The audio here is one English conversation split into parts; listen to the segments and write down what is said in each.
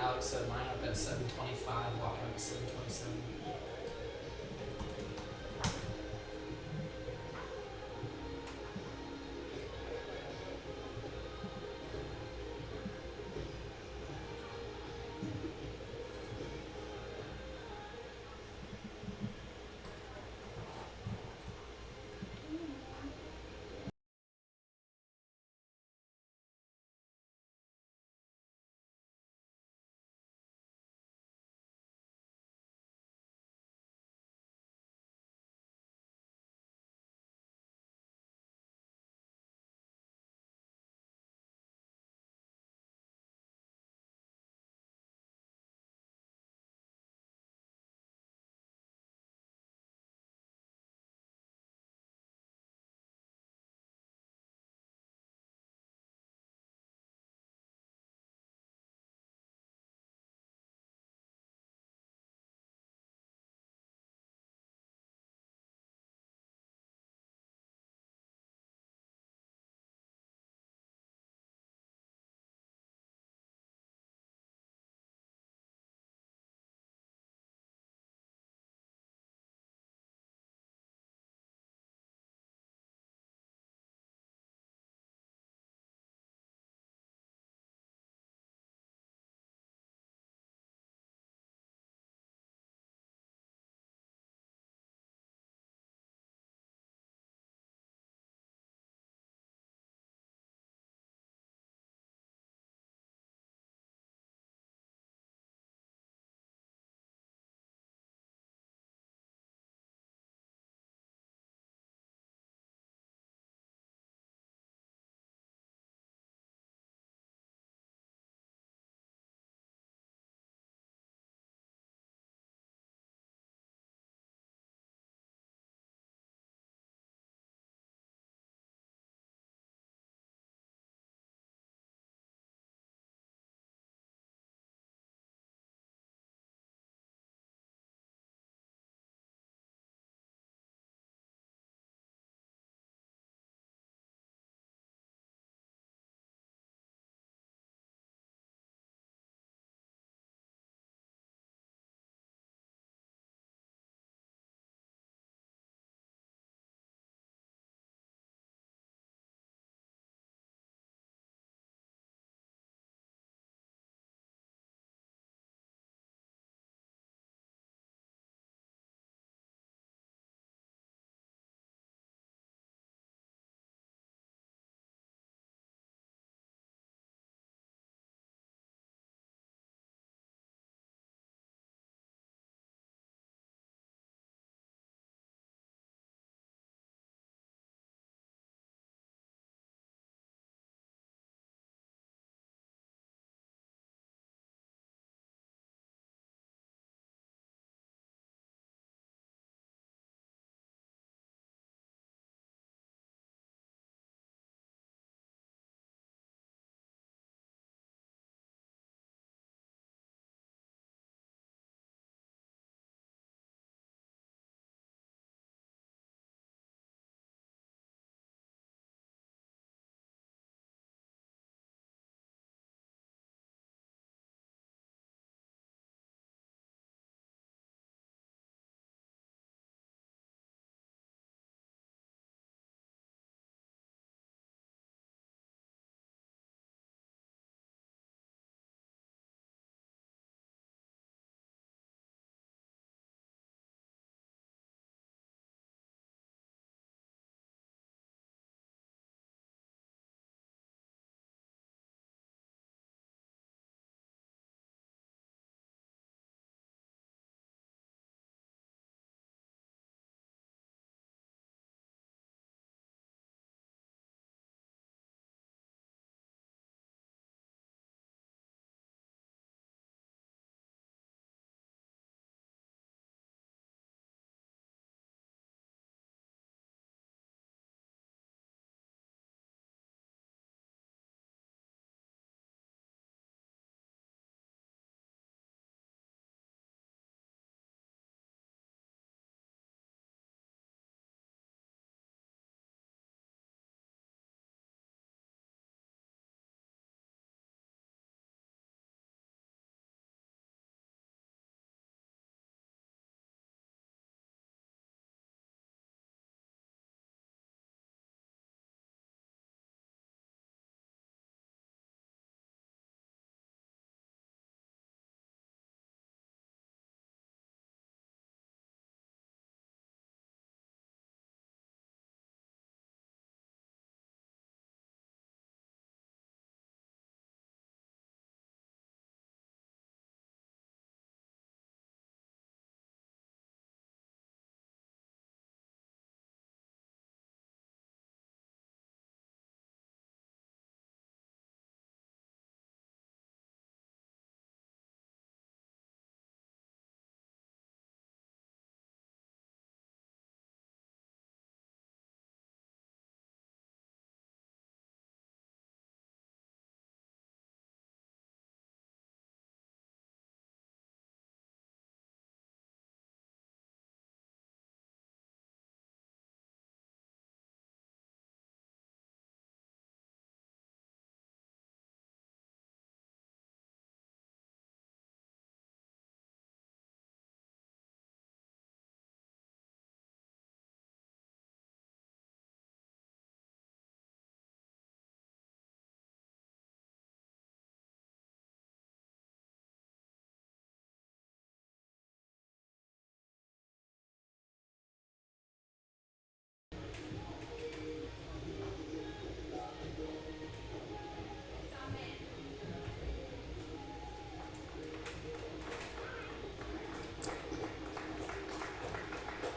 Alex set mine up at 7:25, walk out at 7:27.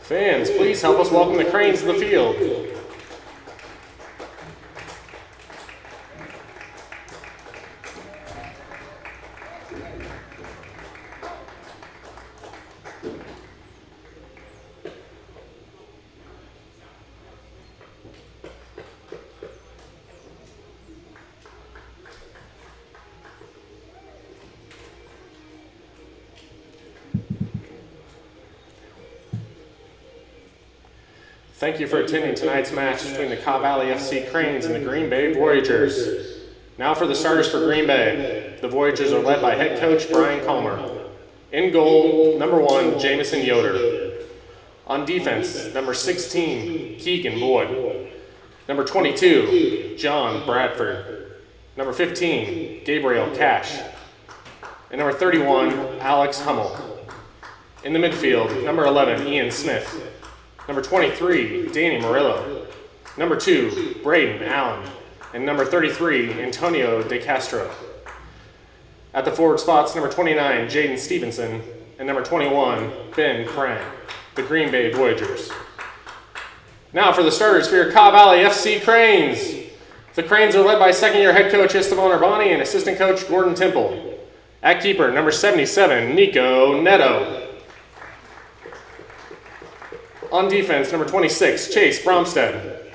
Fans, please help us welcome the Cranes to the field. Thank you for attending tonight's match between the Cobb Valley FC Cranes and the Green Bay Voyageurs. Now for the starters for Green Bay. The Voyageurs are led by head coach Brian Calmer. In goal, number 1, Jamison Yoder. On defense, number 16, Keegan Boyd. Number 22, John Bradford. Number 15, Gabriel Cash. And number 31, Alex Hummel. In the midfield, number 11, Ian Smith. Number 23, Danny Murillo. Number 2, Braden Allen. And number 33, Antonio De Castro. At the forward spots, number 29, Jaden Stevenson. And number 21, Ben Crane, the Green Bay Voyageurs. Now for the starters for your Cobb Valley FC Cranes. The Cranes are led by second-year head coach Esteban Urbani and assistant coach Gordon Temple. At keeper, number 77, Nico Neto. On defense, number 26, Chase Bromstead.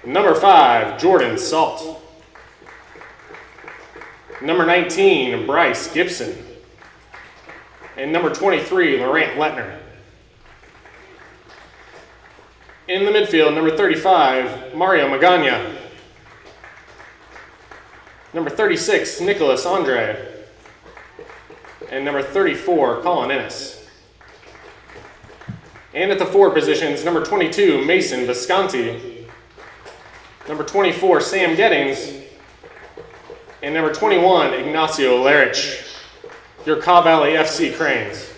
Number 5, Jordan Salt. Number 19, Bryce Gibson. And number 23, Laurent Letner. In the midfield, number 35, Mario Magana. Number 36, Nicholas Andre. And number 34, Colin Ennis. And at the forward positions, number 22, Mason Visconti. Number 24, Sam Gettings. And number 21, Ignacio Lerich, your Cobb Valley FC Cranes.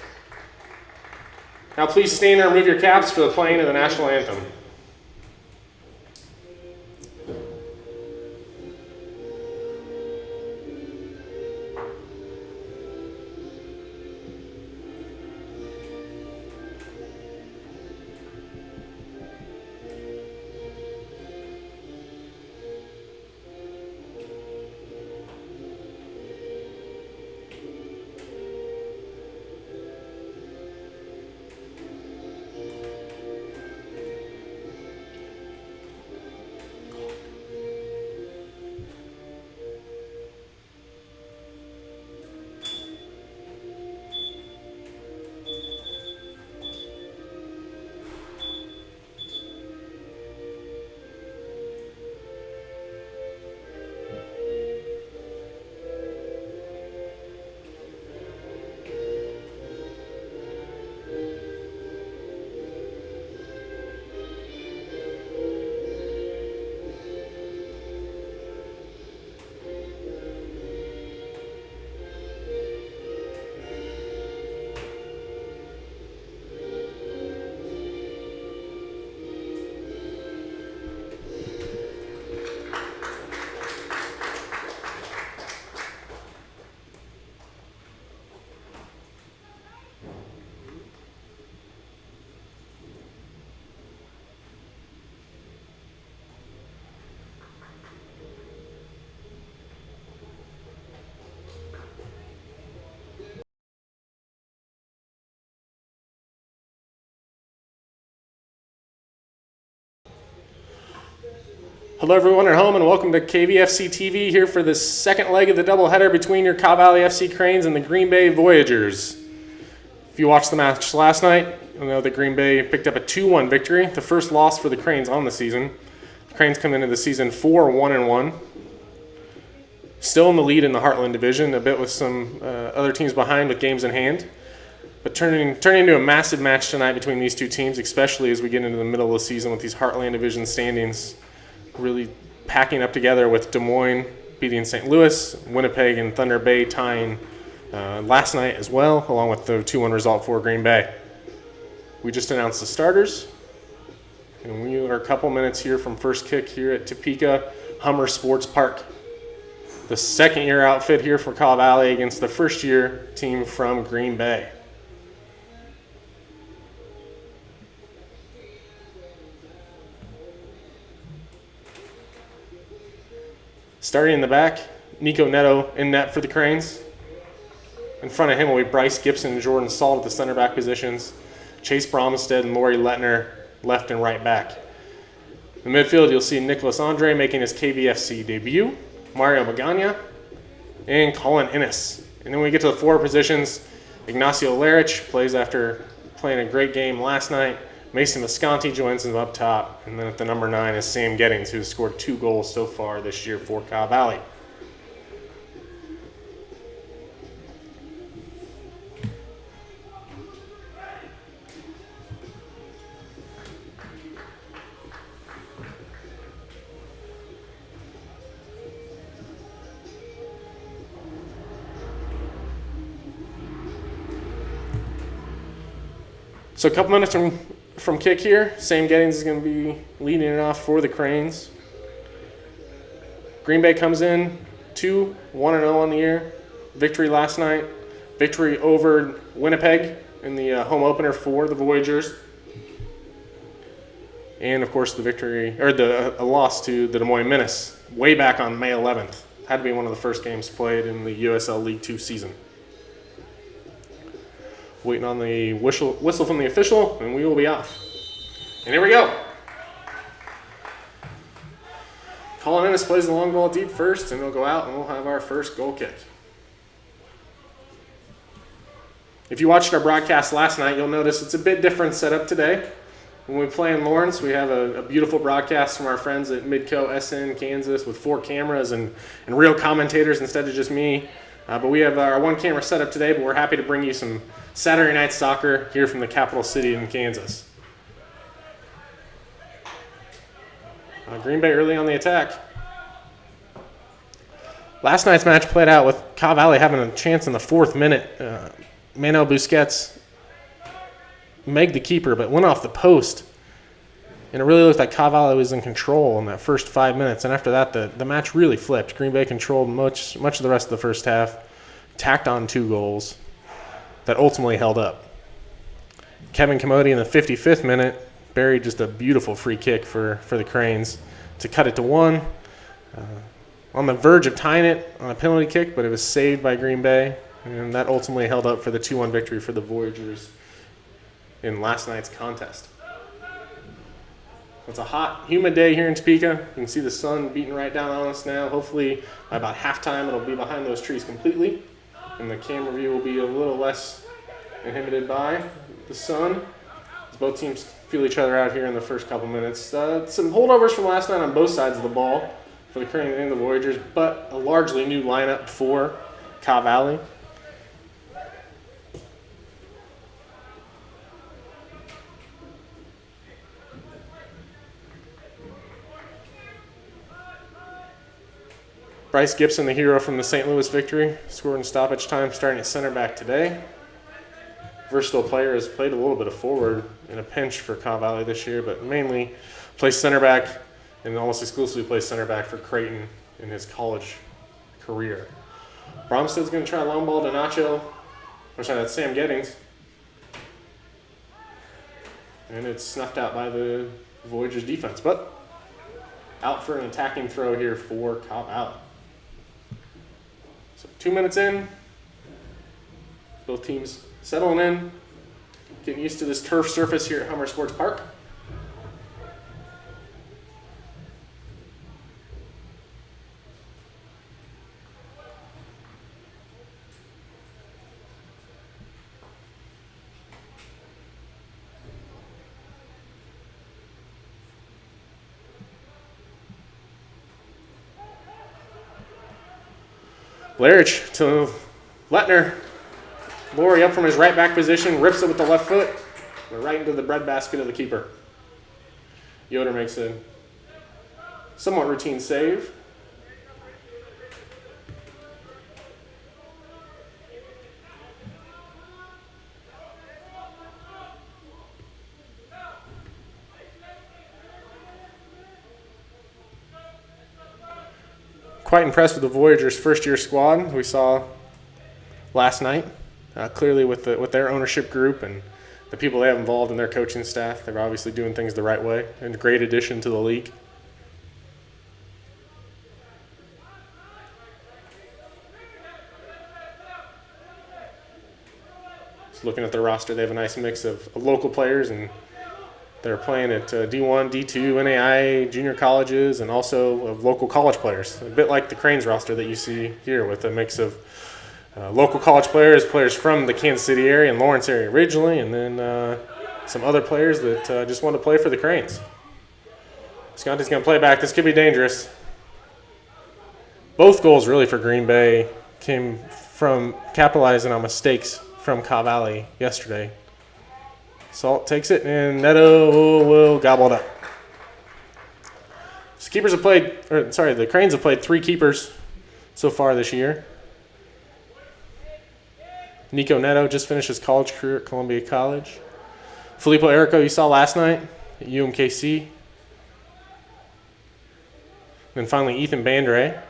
Now please stand and remove your caps for the playing of the national anthem. Hello everyone at home and welcome to KVFC TV here for the second leg of the doubleheader between your Cobb Valley FC Cranes and the Green Bay Voyageurs. If you watched the match last night, you'll know that Green Bay picked up a 2-1 victory, the first loss for the Cranes on the season. The Cranes come into the season 4-1-1. Still in the lead in the Heartland Division, a bit with some other teams behind with games in hand. But turning into a massive match tonight between these two teams, especially as we get into the middle of the season with these Heartland Division standings really packing up together with Des Moines beating St. Louis, Winnipeg and Thunder Bay tying last night as well, along with the 2-1 result for Green Bay. We just announced the starters, and we are a couple minutes here from first kick here at Topeka Hummer Sports Park. The second-year outfit here for Cobb Valley against the first-year team from Green Bay. Starting in the back, Nico Neto in net for the Cranes. In front of him will be Bryce Gibson and Jordan Salt at the center back positions. Chase Bromstead and Lori Lettner left and right back. In the midfield, you'll see Nicholas Andre making his KVFC debut, Mario Magana, and Colin Innes. And then when we get to the forward positions, Ignacio Lerich plays after playing a great game last night. Mason Visconti joins him up top. And then at the number 9 is Sam Gettings, who's scored 2 goals so far this year for Cobb Valley. So a couple minutes from kick here. Sam Gettings is going to be leading it off for the Cranes. Green Bay comes in 1-0 on the year. Victory last night. Victory over Winnipeg in the home opener for the Voyageurs. And of course a loss to the Des Moines Menace way back on May 11th. Had to be one of the first games played in the USL League 2 season. Waiting on the whistle from the official, and we will be off. And here we go. Colin Ennis plays the long ball deep first, and it'll go out, and we'll have our first goal kick. If you watched our broadcast last night, you'll notice it's a bit different setup today. When we play in Lawrence, we have a beautiful broadcast from our friends at Midco SN Kansas with 4 cameras and real commentators instead of just me. But we have our 1 camera setup today, but we're happy to bring you some Saturday night soccer here from the capital city in Kansas. Green Bay early on the attack. Last night's match played out with Cobb Valley having a chance in the 4th minute. Manuel Busquets made the keeper, but went off the post. And it really looked like Cobb Valley was in control in that first 5 minutes. And after that, the match really flipped. Green Bay controlled much of the rest of the first half, tacked on 2 goals that ultimately held up. Kevin Commody in the 55th minute buried just a beautiful free kick for the Cranes to cut it to 1. On the verge of tying it on a penalty kick, but it was saved by Green Bay. And that ultimately held up for the 2-1 victory for the Voyageurs in last night's contest. It's a hot, humid day here in Topeka. You can see the sun beating right down on us now. Hopefully, by about halftime, it'll be behind those trees completely, and the camera view will be a little less inhibited by the sun, as both teams feel each other out here in the first couple minutes. Some holdovers from last night on both sides of the ball for the Cranes and the Voyageurs, but a largely new lineup for Cobb Valley. Bryce Gibson, the hero from the St. Louis victory, scored in stoppage time, starting at center back today. Versatile player, has played a little bit of forward in a pinch for Cobb Valley this year, but mainly plays center back and almost exclusively plays center back for Creighton in his college career. Bromstead's going to try a long ball to Nacho. That's Sam Gettings. And it's snuffed out by the Voyageurs defense, but out for an attacking throw here for Cobb Valley. 2 minutes in, both teams settling in, getting used to this turf surface here at Hummer Sports Park. Lerich to Lettner. Lori up from his right back position, rips it with the left foot, right into the breadbasket of the keeper. Yoder makes a somewhat routine save. Quite impressed with the Voyageurs' first-year squad we saw last night. Clearly with their ownership group and the people they have involved in their coaching staff, they're obviously doing things the right way and a great addition to the league. looking at their roster, they have a nice mix of local players, and they're playing at D1, D2, NAIA, junior colleges, and also of local college players. A bit like the Cranes roster that you see here, with a mix of local college players, players from the Kansas City area and Lawrence area originally, and then some other players that just want to play for the Cranes. Sconti's going to play back. This could be dangerous. Both goals really for Green Bay came from capitalizing on mistakes from Ka Valley yesterday. Salt takes it, and Neto will gobble it up. The Cranes have played 3 keepers so far this year. Nico Neto just finished his college career at Columbia College. Filippo Erico you saw last night at UMKC. And finally Ethan Bandre,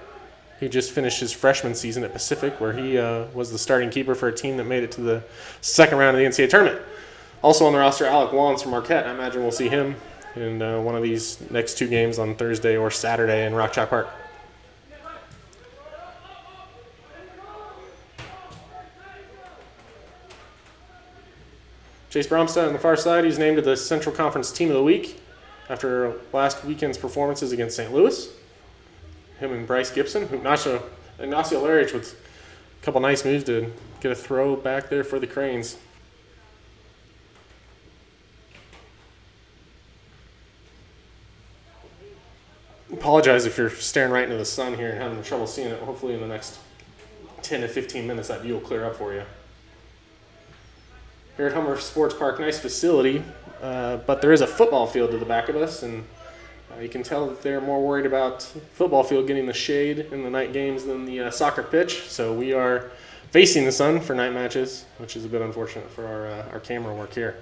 who just finished his freshman season at Pacific, where he was the starting keeper for a team that made it to the second round of the NCAA tournament. Also on the roster, Alec Wallens from Marquette. I imagine we'll see him in one of these next 2 games on Thursday or Saturday in Rock Chalk Park. Chase Bromstead on the far side, he's named to the Central Conference Team of the Week after last weekend's performances against St. Louis. Him and Bryce Gibson, Ignacio Larich with a couple nice moves to get a throw back there for the Cranes. Apologize if you're staring right into the sun here and having trouble seeing it. Hopefully in the next 10 to 15 minutes that view will clear up for you. Here at Hummer Sports Park, nice facility, but there is a football field to the back of us, and you can tell that they're more worried about football field getting the shade in the night games than the soccer pitch. So we are facing the sun for night matches, which is a bit unfortunate for our camera work here.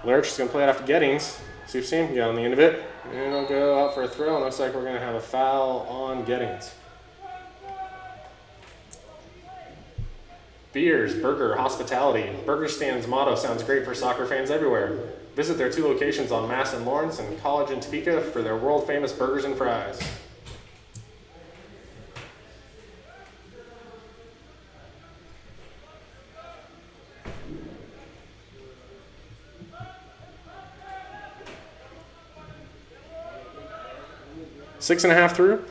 Lurch is going to play it off to Gettings. See if Sam can get on the end of it. And it'll go out for a throw. And looks like we're going to have a foul on Gettings. Beers, Burger, Hospitality. Burger Stand's motto sounds great for soccer fans everywhere. Visit their 2 locations on Mass in Lawrence and College in Topeka for their world-famous burgers and fries. Six and a half through.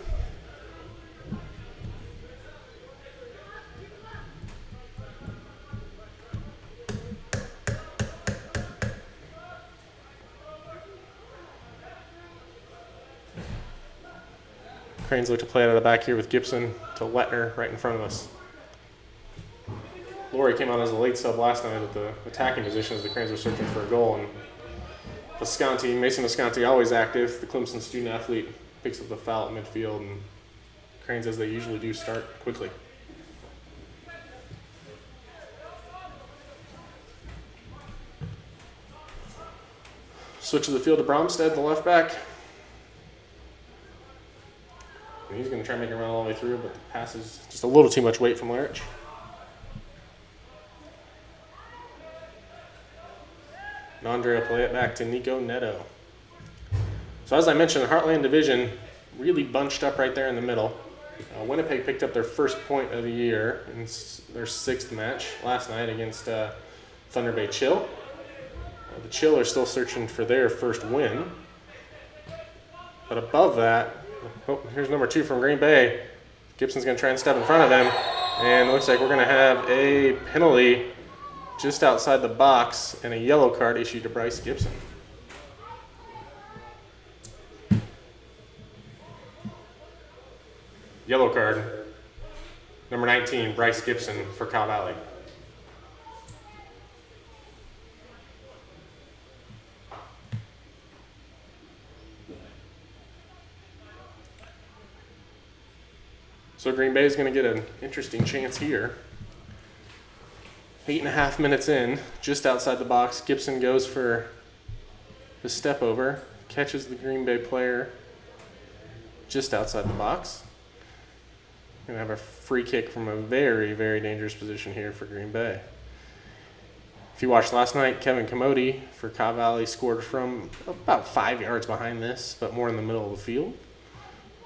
Cranes look to play it out of the back here with Gibson to Lettner right in front of us. Laurie came on as a late sub last night at the attacking position as the Cranes were searching for a goal. And Mason Visconti, always active, the Clemson student athlete, picks up the foul at midfield, and Cranes, as they usually do, start quickly. Switch of the field to Bromstead, the left back. And he's going to try and make it run all the way through, but the pass is just a little too much weight from Larich. And Andre will play it back to Nico Neto. So as I mentioned, the Heartland Division really bunched up right there in the middle. Winnipeg picked up their first point of the year in their 6th match last night against Thunder Bay Chill. The Chill are still searching for their first win. But above that, here's number 2 from Green Bay. Gibson's going to try and step in front of him. And it looks like we're going to have a penalty just outside the box and a yellow card issued to Bryce Gibson. Yellow card, number 19, Bryce Gibson for Ka Valley. So Green Bay is going to get an interesting chance here. 8.5 minutes in, just outside the box, Gibson goes for the step over, catches the Green Bay player just outside the box. Gonna have a free kick from a very, very dangerous position here for Green Bay. If you watched last night, Kevin Commody for Cobb Valley scored from about 5 yards behind this, but more in the middle of the field.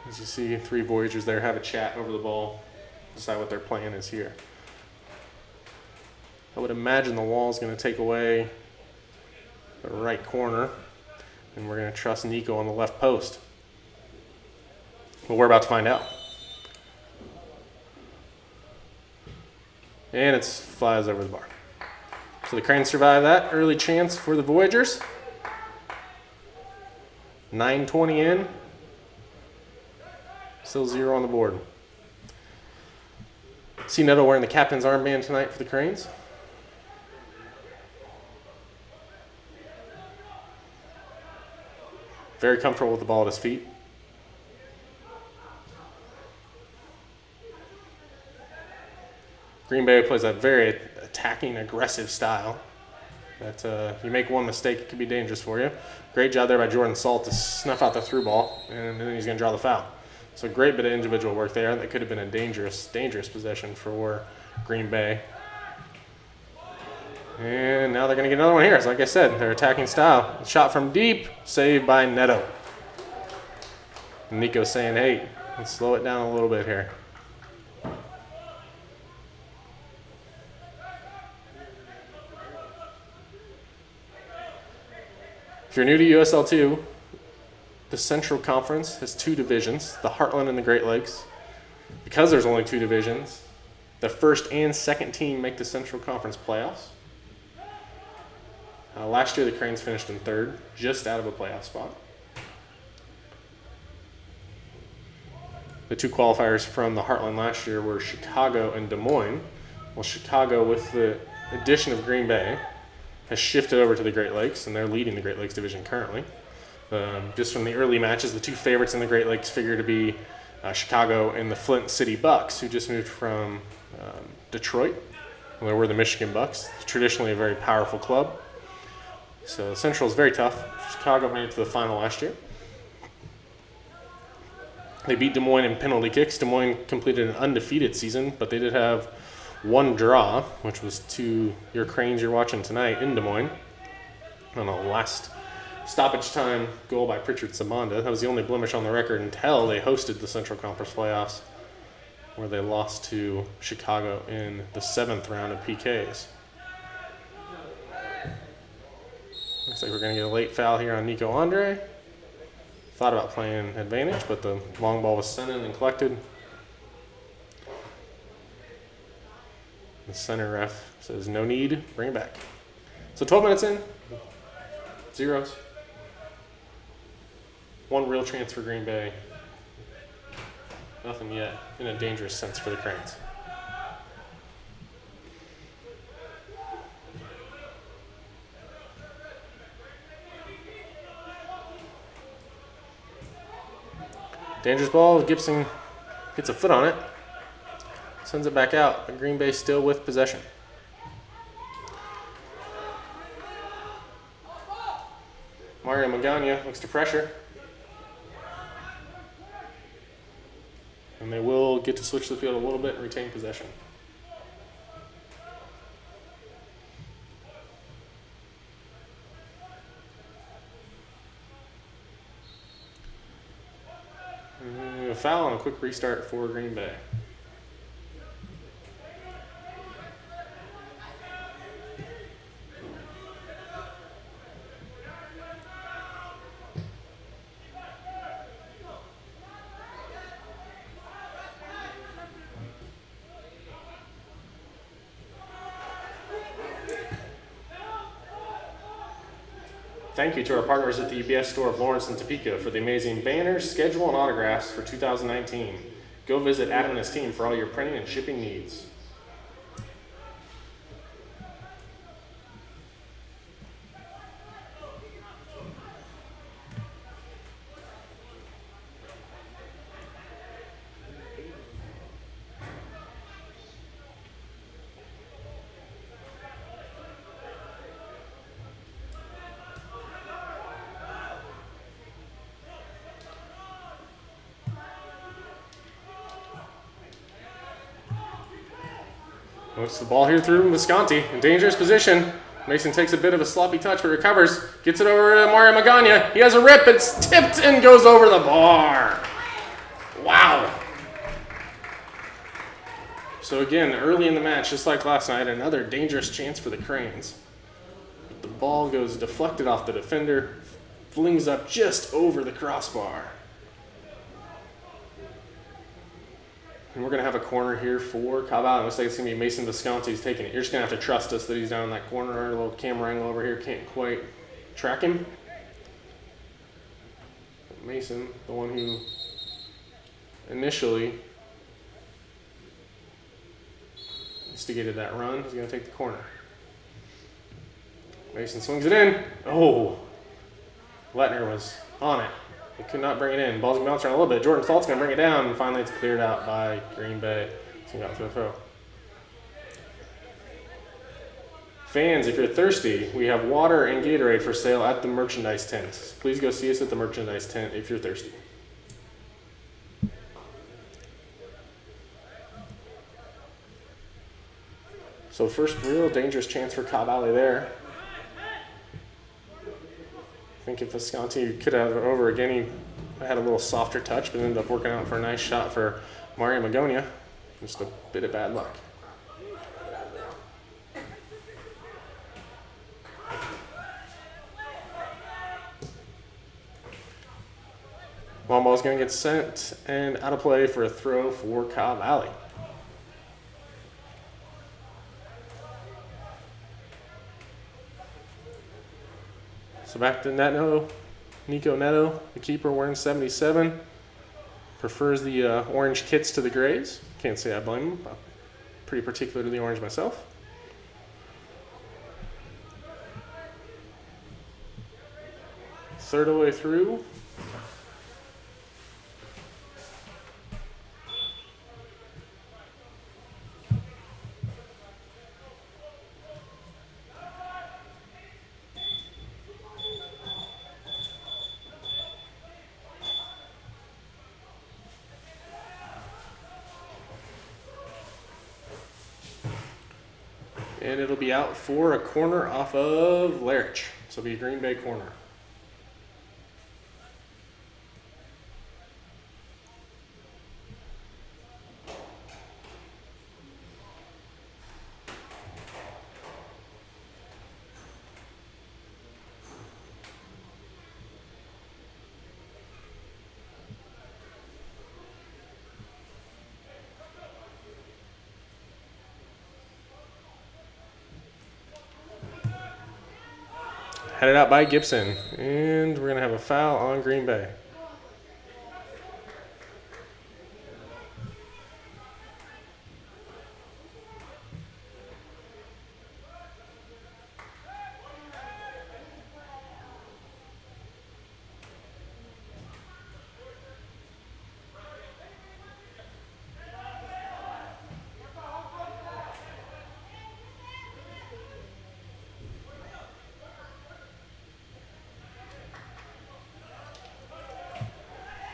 As you see, 3 Voyagers there have a chat over the ball, decide what their plan is here. I would imagine the wall is going to take away the right corner, and we're going to trust Nico on the left post. But we're about to find out. And it flies over the bar. So the Cranes survive that early chance for the Voyagers. 9:20 in. Still 0 on the board. See Neto wearing the captain's armband tonight for the Cranes. Very comfortable with the ball at his feet. Green Bay plays a very attacking, aggressive style. That you make one mistake, it could be dangerous for you. Great job there by Jordan Salt to snuff out the through ball, and then he's going to draw the foul. So a great bit of individual work there. That could have been a dangerous, dangerous possession for Green Bay. And now they're going to get another one here. So like I said, their attacking style. Shot from deep, saved by Neto. And Nico saying, hey, let's slow it down a little bit here. If you're new to USL2, the Central Conference has 2 divisions, the Heartland and the Great Lakes. Because there's only 2 divisions, the first and second team make the Central Conference playoffs. Last year, the Cranes finished in 3rd, just out of a playoff spot. The 2 qualifiers from the Heartland last year were Chicago and Des Moines. Well, Chicago, with the addition of Green Bay, has shifted over to the Great Lakes, and they're leading the Great Lakes division currently. Just from the early matches, the 2 favorites in the Great Lakes figure to be Chicago and the Flint City Bucks, who just moved from Detroit. They were the Michigan Bucks, traditionally a very powerful club. So Central is very tough. Chicago made it to the final last year. They beat Des Moines in penalty kicks. Des Moines completed an undefeated season, but they did have 1 draw, which was to your Cranes you're watching tonight in Des Moines on a last stoppage time goal by Pritchard Sabanda. That was the only blemish on the record until they hosted the Central Conference playoffs, where they lost to Chicago in the 7th round of PKs. Looks like we're going to get a late foul here on Nico Andre. Thought about playing advantage, but the long ball was sent in and collected. The center ref says no need, bring it back. So 12 minutes in, 0s. 1 real chance for Green Bay. Nothing yet in a dangerous sense for the Cranes. Dangerous ball, Gibson gets a foot on it. Sends it back out, but Green Bay still with possession. Mario Magana looks to pressure. And they will get to switch the field a little bit and retain possession. A foul and a quick restart for Green Bay. Thank you to our partners at the UBS store of Lawrence and Topeka for the amazing banners, schedule, and autographs for 2019. Go visit Adam and his team for all your printing and shipping needs. Looks the ball here through Visconti in dangerous position. Mason takes a bit of a sloppy touch but recovers. Gets it over to Mario Magana. He has a rip. It's tipped and goes over the bar. Wow. So again, early in the match, just like last night, another dangerous chance for the Cranes. The ball goes deflected off the defender, flings up just over the crossbar. And we're going to have a corner here for Cobb Valley. It looks like it's going to be Mason Visconti who's taking it. You're just going to have to trust us that he's down in that corner. Our little camera angle over here can't quite track him. Mason, the one who initially instigated that run, is going to take the corner. Mason swings it in. Oh, Lettner was on it. He could not bring it in. Ball's going to bounce around a little bit. Jordan Salt's going to bring it down, and finally it's cleared out by Green Bay. It's going to go out to the throw. Fans, if you're thirsty, we have water and Gatorade for sale at the merchandise tent. Please go see us at the merchandise tent if you're thirsty. So first real dangerous chance for Cobb Valley there. I think if Visconti could have it over again, he had a little softer touch, but ended up working out for a nice shot for Mario Magonia. Just a bit of bad luck. Long ball's going to get sent and out of play for a throw for Cobb Valley. So back to Nico Neto, the keeper, wearing 77. Prefers the orange kits to the grays. Can't say I blame him. I'm pretty particular to the orange myself. Third away through. And it'll be out for a corner off of Larich. So it'll be a Green Bay corner. Headed out by Gibson. And we're going to have a foul on Green Bay.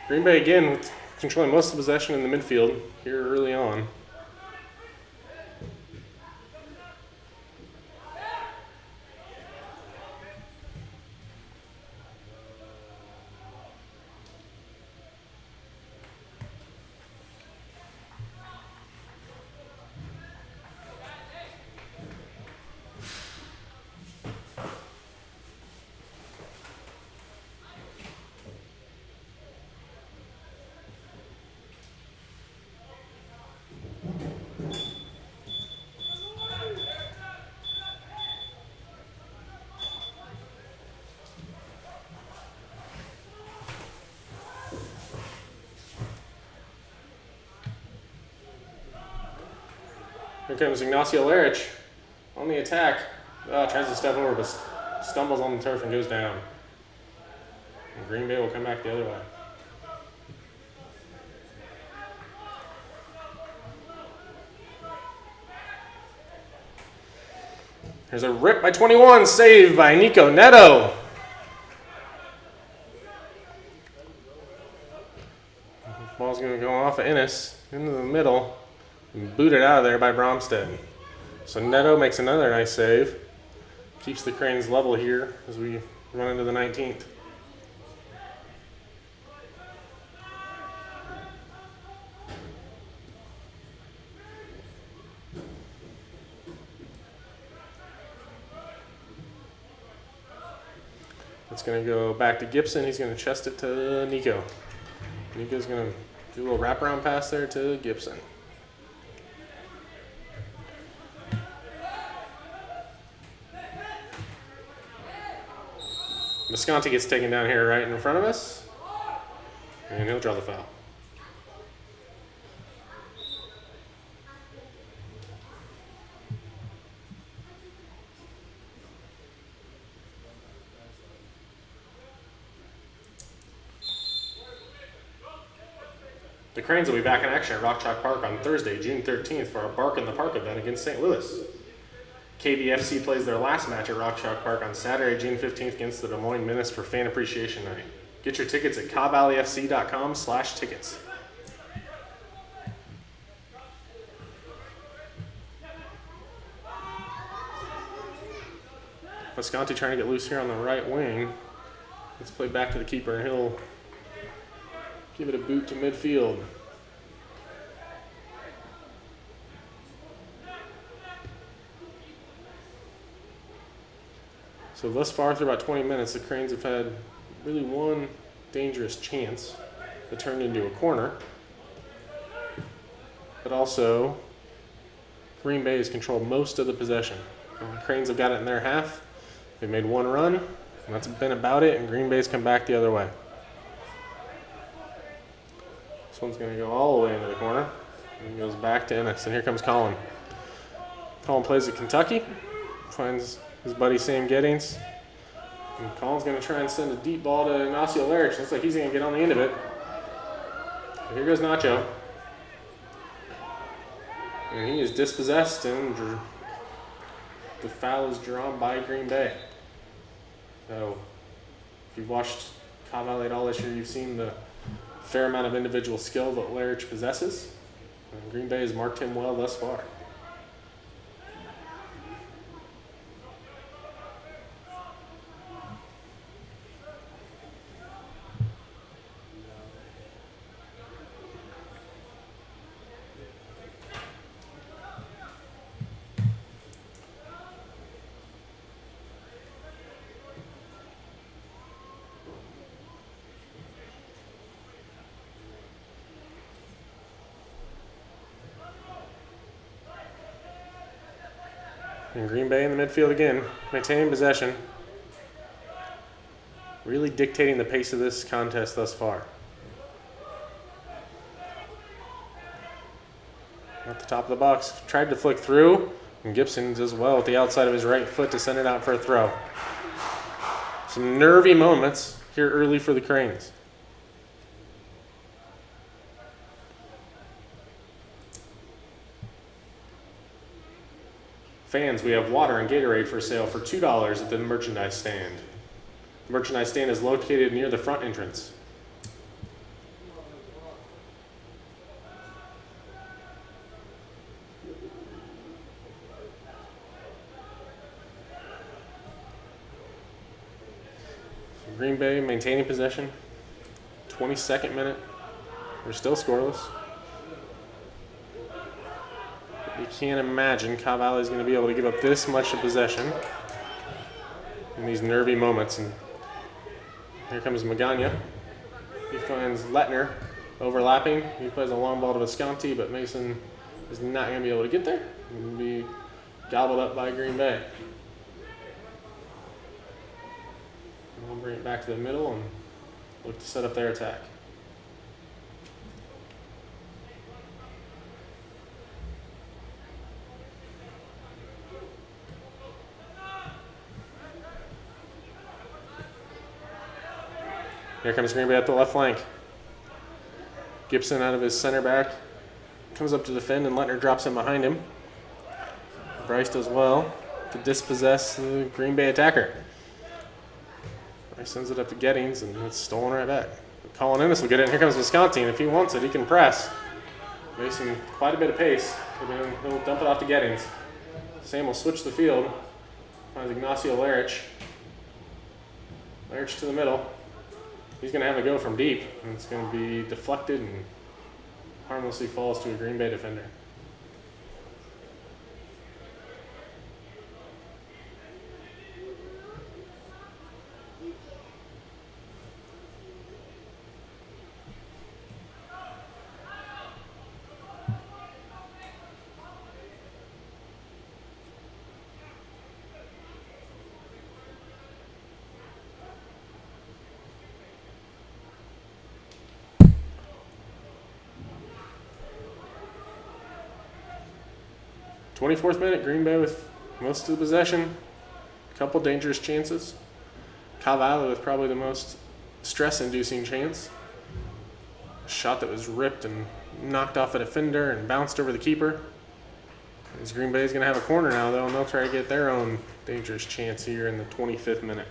Green Bay again controlling most of the possession in the midfield here early on. Here comes Ignacio Larich on the attack. Tries to step over, but stumbles on the turf and goes down. And Green Bay will come back the other way. There's a rip by 21, saved by Nico Neto. Ball's going to go off of Ennis into the middle and booted out of there by Bromstead. So Neto makes another nice save. Keeps the Cranes level here as we run into the 19th. It's going to go back to Gibson. He's going to chest it to Nico. Nico's going to do a little wraparound pass there to Gibson. Visconti gets taken down here right in front of us, and he'll draw the foul. The Cranes will be back in action at Rock Chalk Park on Thursday, June 13th for our Bark in the Park event against St. Louis. KVFC plays their last match at Rock Chalk Park on Saturday, June 15th against the Des Moines Menace for Fan Appreciation Night. Get your tickets at cobvalleyfc.com/tickets. Visconti trying to get loose here on the right wing. Let's play back to the keeper, and he'll give it a boot to midfield. So thus far, through about 20 minutes, the Cranes have had really one dangerous chance that turned into a corner. But also, Green Bay has controlled most of the possession. The Cranes have got it in their half. They made one run, and that's been about it, and Green Bay's come back the other way. This one's going to go all the way into the corner. And goes back to Ennis. And here comes Colin. Colin plays at Kentucky. Finds his buddy Sam Gettings. And Colin's going to try and send a deep ball to Ignacio Lerich. Looks like he's going to get on the end of it. So here goes Nacho. And he is dispossessed, and the foul is drawn by Green Bay. So if you've watched Cobb Valley at all this year, you've seen the fair amount of individual skill that Lerich possesses. And Green Bay has marked him well thus far. And Green Bay in the midfield again, maintaining possession. Really dictating the pace of this contest thus far. At the top of the box, tried to flick through, and Gibson does well with the outside of his right foot to send it out for a throw. Some nervy moments here early for the Cranes. Fans, we have water and Gatorade for sale for $2 at the merchandise stand. The merchandise stand is located near the front entrance. Green Bay maintaining possession. 22nd minute. We're still scoreless. You can't imagine Cobb Valley is going to be able to give up this much of possession in these nervy moments. And here comes Magana. He finds Lettner overlapping. He plays a long ball to Visconti, but Mason is not going to be able to get there. He's going to be gobbled up by Green Bay. And we'll bring it back to the middle and look to set up their attack. Here comes Green Bay at the left flank. Gibson out of his center back. Comes up to defend, and Lettner drops in behind him. Bryce does well to dispossess the Green Bay attacker. Bryce sends it up to Gettings, and it's stolen right back. Colin Ennis will get it, and here comes Visconti, and if he wants it, he can press. Mason, quite a bit of pace, and then he'll dump it off to Gettings. Sam will switch the field. Finds Ignacio Lerich. Lerich to the middle. He's going to have a go from deep, and it's going to be deflected and harmlessly falls to a Green Bay defender. '24th minute, Green Bay with most of the possession. A couple dangerous chances. Cavalli with probably the most stress-inducing chance. A shot that was ripped and knocked off a defender and bounced over the keeper. As Green Bay is going to have a corner now, though, and they'll try to get their own dangerous chance here in the 25th minute.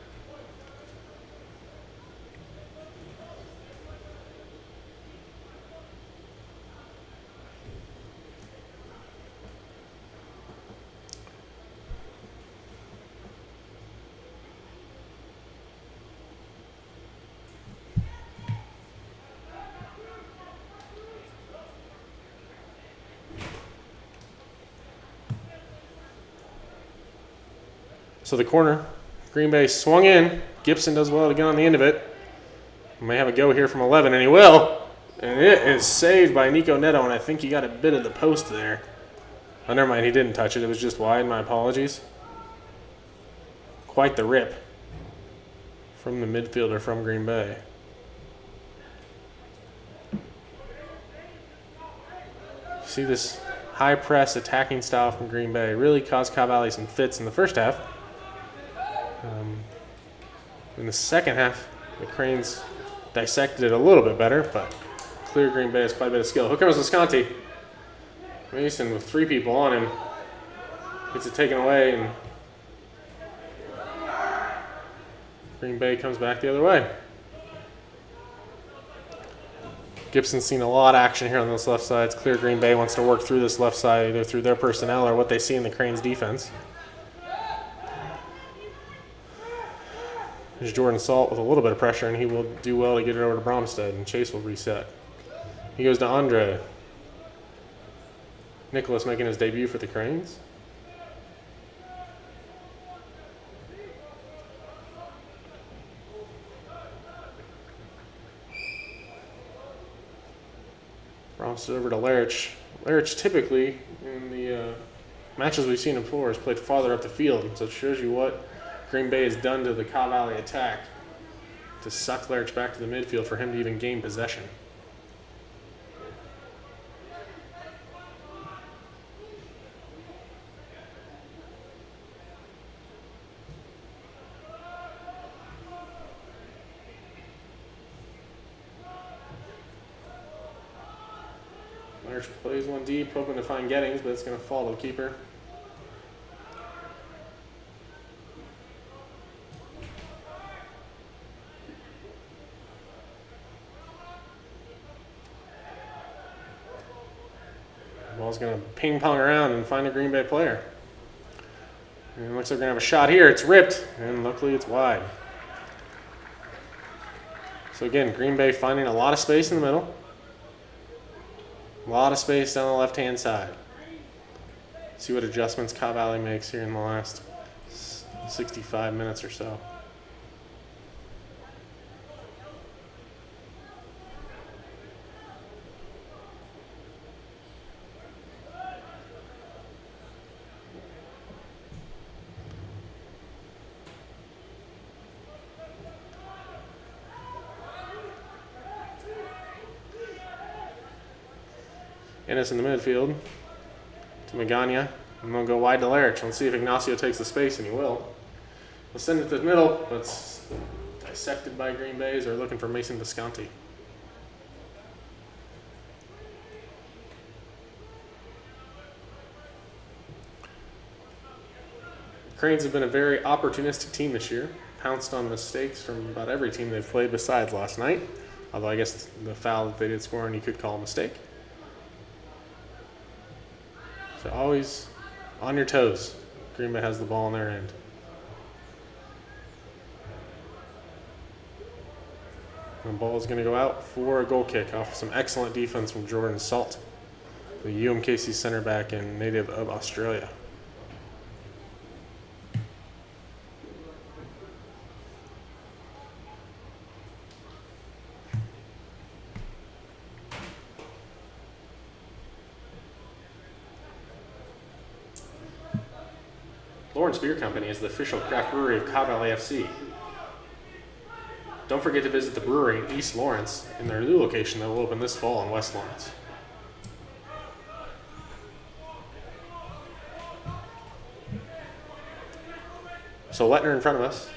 So the corner, Green Bay swung in. Gibson does well to get on the end of it. We may have a go here from 11, and he will. And it is saved by Nico Neto, and I think he got a bit of the post there. Oh, never mind, he didn't touch it. It was just wide. My apologies. Quite the rip from the midfielder from Green Bay. See this high press attacking style from Green Bay really caused Cavalli some fits in the first half. In the second half, the Cranes dissected it a little bit better, but clear Green Bay has quite a bit of skill. Here comes Visconti. Mason with 3 people on him. Gets it taken away, and Green Bay comes back the other way. Gibson's seen a lot of action here on this left side. It's clear Green Bay wants to work through this left side, either through their personnel or what they see in the Cranes defense. There's Jordan Salt with a little bit of pressure, and he will do well to get it over to Bromstead, and Chase will reset. He goes to Andre. Nicholas making his debut for the Cranes. Bromstead over to Lerich. Lerich typically, in the matches we've seen him before, has played farther up the field, so it shows you what Green Bay has done to the Cavalli attack to suck Lerich back to the midfield for him to even gain possession. Lerich plays one deep, hoping to find Gettings, but it's going to fall to the keeper. Ball's going to ping pong around and find a Green Bay player. And it looks like we're going to have a shot here. It's ripped, and luckily it's wide. So again, Green Bay finding a lot of space in the middle. A lot of space down the left-hand side. See what adjustments Cavalli makes here in the last 65 minutes or so. Ennis in the midfield to Magana. And they'll go wide to Lerich. Let's see if Ignacio takes the space, and he will. We'll send it to the middle, but it's dissected by Green Bay as they're looking for Mason Visconti. Cranes have been a very opportunistic team this year. Pounced on mistakes from about every team they've played besides last night. Although I guess the foul that they did score on you could call a mistake. So always on your toes. Green Bay has the ball on their end. The ball is going to go out for a goal kick off some excellent defense from Jordan Salt, the UMKC center back and native of Australia. Lawrence Beer Company is the official craft brewery of Cobb Valley FC. Don't forget to visit the brewery in East Lawrence in their new location that will open this fall in West Lawrence. So Lettner in front of us.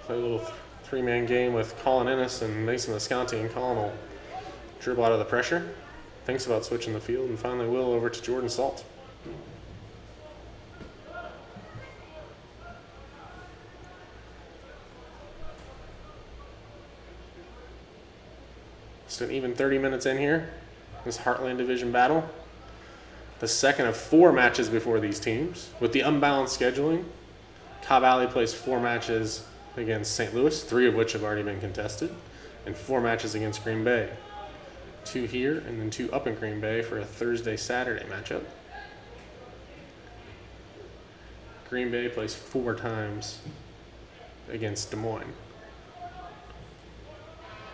Play a little three-man game with Colin Ennis and Mason Visconti, and Colin will dribble out of the pressure. Thinks about switching the field and finally will over to Jordan Salt. Just an even 30 minutes in here, this Heartland Division battle. The second of 4 matches before these teams. With the unbalanced scheduling, Cobb Valley plays 4 matches against St. Louis, 3 of which have already been contested, and 4 matches against Green Bay. 2 here and then 2 up in Green Bay for a Thursday-Saturday matchup. Green Bay plays 4 times against Des Moines.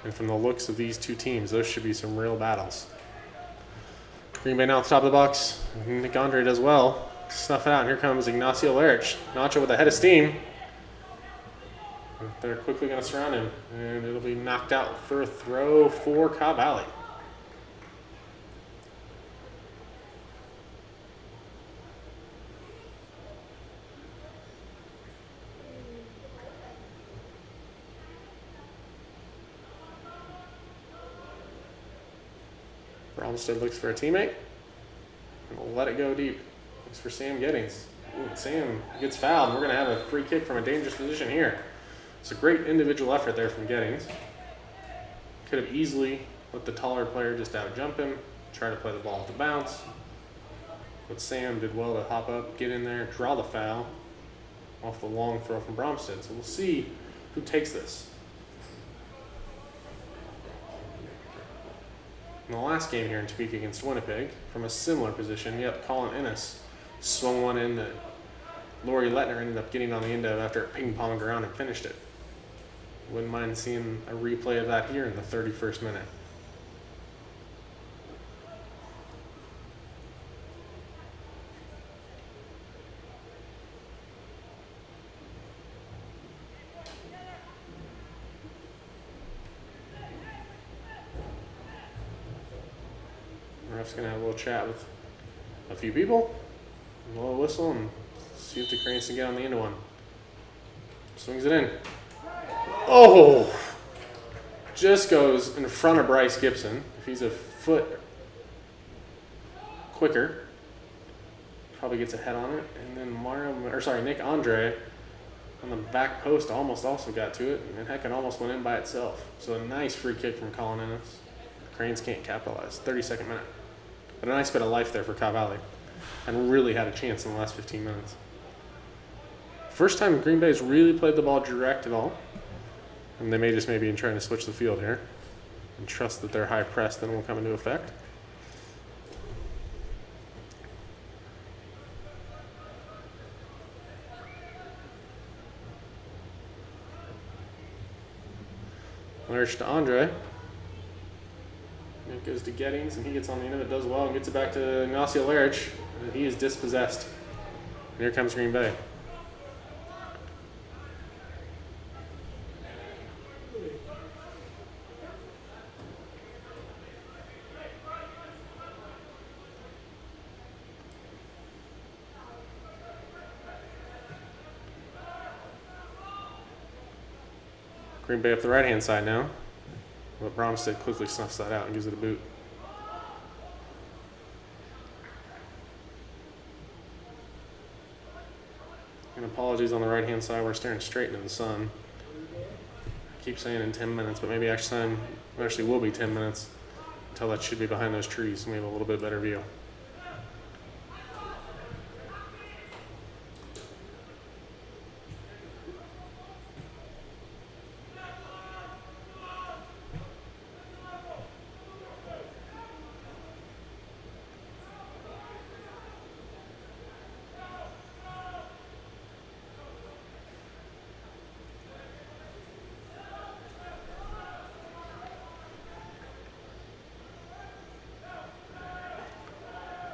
And from the looks of these 2 teams, those should be some real battles. Green Bay now at the top of the box. Nick Andre does well. Snuff it out, and here comes Ignacio Lerich. Nacho with a head of steam. They're quickly going to surround him, and it'll be knocked out for a throw for Cobb Valley. Bromstead looks for a teammate and will let it go deep. Looks for Sam Gettings. Ooh, Sam gets fouled, and we're going to have a free kick from a dangerous position here. It's a great individual effort there from Gettings. Could have easily let the taller player just out jump him, try to play the ball with the bounce. But Sam did well to hop up, get in there, draw the foul off the long throw from Bromstead. So we'll see who takes this. In the last game here in Topeka against Winnipeg, from a similar position, yep, Colin Ennis swung one in that Laurie Lettner ended up getting on the end of after it ping-ponged around and finished it. Wouldn't mind seeing a replay of that here in the 31st minute. Ref's going to have a little chat with a few people, a little whistle, and see if the Cranes can get on the end of one. Swings it in. Oh! Just goes in front of Bryce Gibson. If he's a foot quicker, probably gets a head on it. And then Nick Andre on the back post almost also got to it, and heck, it almost went in by itself. So a nice free kick from Colin Ennis. The Cranes can't capitalize. 32nd minute. But a nice bit of life there for Cobb Valley, and really had a chance in the last 15 minutes. First time Green Bay's really played the ball direct at all, and they may just maybe trying to switch the field here and trust that their high press then will come into effect. Lerich to Andre. It goes to Gettings, and he gets on the end of it, does well, and gets it back to Ignacio Lerich. He is dispossessed. And here comes Green Bay. Green Bay up the right-hand side now. But Bromstead quickly snuffs that out and gives it a boot. And apologies on the right-hand side. We're staring straight into the sun. I keep saying in 10 minutes, but maybe actually will be 10 minutes until that should be behind those trees and we have a little bit better view.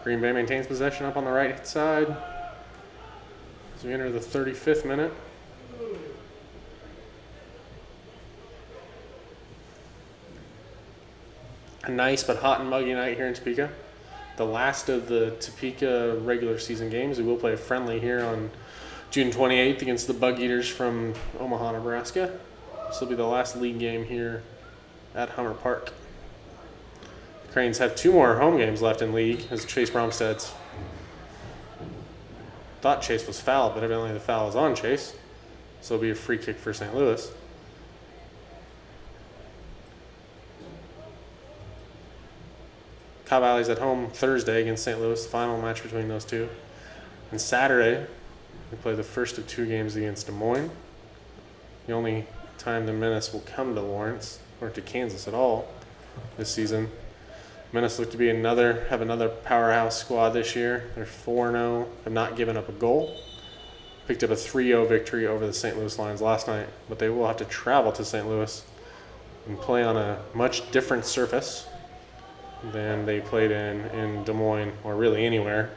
Green Bay maintains possession up on the right side as we enter the 35th minute. A nice but hot and muggy night here in Topeka. The last of the Topeka regular season games. We will play a friendly here on June 28th against the Bug Eaters from Omaha, Nebraska. This will be the last league game here at Hummer Park. The Cranes have 2 more home games left in league as Chase Bromstead's thought Chase was fouled, but evidently the foul is on Chase. So it'll be a free kick for St. Louis. Cobb Valley's at home Thursday against St. Louis, final match between those two. And Saturday, we play the first of 2 games against Des Moines. The only time the Menace will come to Lawrence or to Kansas at all this season. Menace look to be have another powerhouse squad this year. They're 4-0, have not given up a goal. Picked up a 3-0 victory over the St. Louis Lions last night, but they will have to travel to St. Louis and play on a much different surface than they played in Des Moines or really anywhere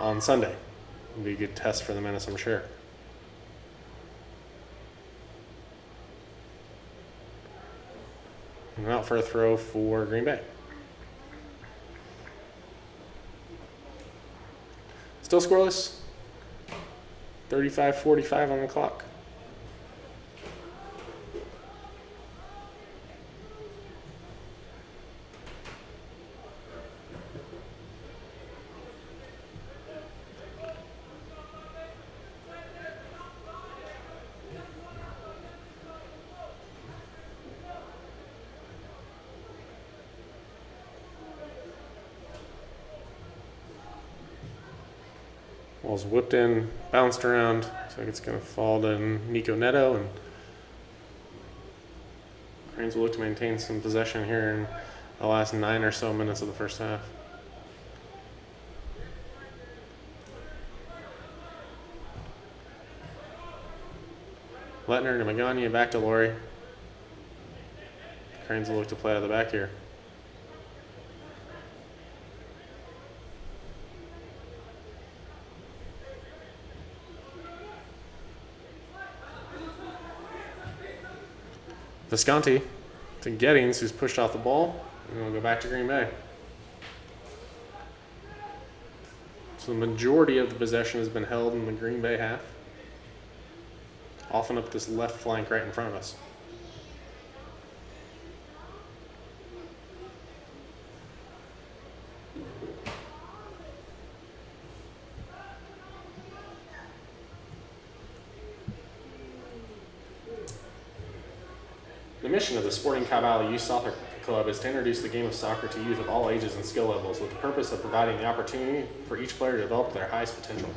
on Sunday. It'll be a good test for the Menace, I'm sure. And out for a throw for Green Bay. Still scoreless. 35-45 on the clock. Ball's whipped in, bounced around, so it's going to fall to Nico Neto, and Cranes will look to maintain some possession here in the last 9 or so minutes of the first half. Lettner to Magana, back to Laurie. Cranes will look to play out of the back here. Visconti to Gettings, who's pushed off the ball, and we'll go back to Green Bay. So the majority of the possession has been held in the Green Bay half, often up this left flank right in front of us. The mission of the Sporting Cobb Valley Youth Soccer Club is to introduce the game of soccer to youth of all ages and skill levels with the purpose of providing the opportunity for each player to develop their highest potential.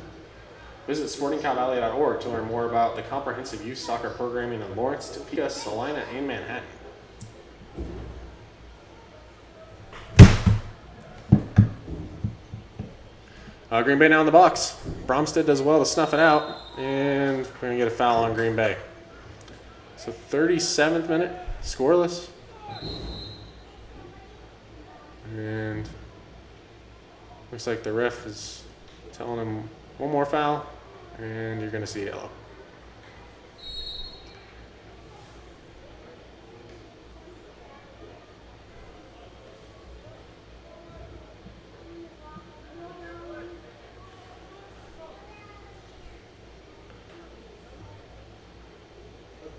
Visit sportingcobbvalley.org to learn more about the comprehensive youth soccer programming in Lawrence, Topeka, Salina, and Manhattan. Green Bay now in the box. Bromstead does well to snuff it out, and we're going to get a foul on Green Bay. So 37th minute, scoreless. And looks like the ref is telling him one more foul, and you're going to see yellow.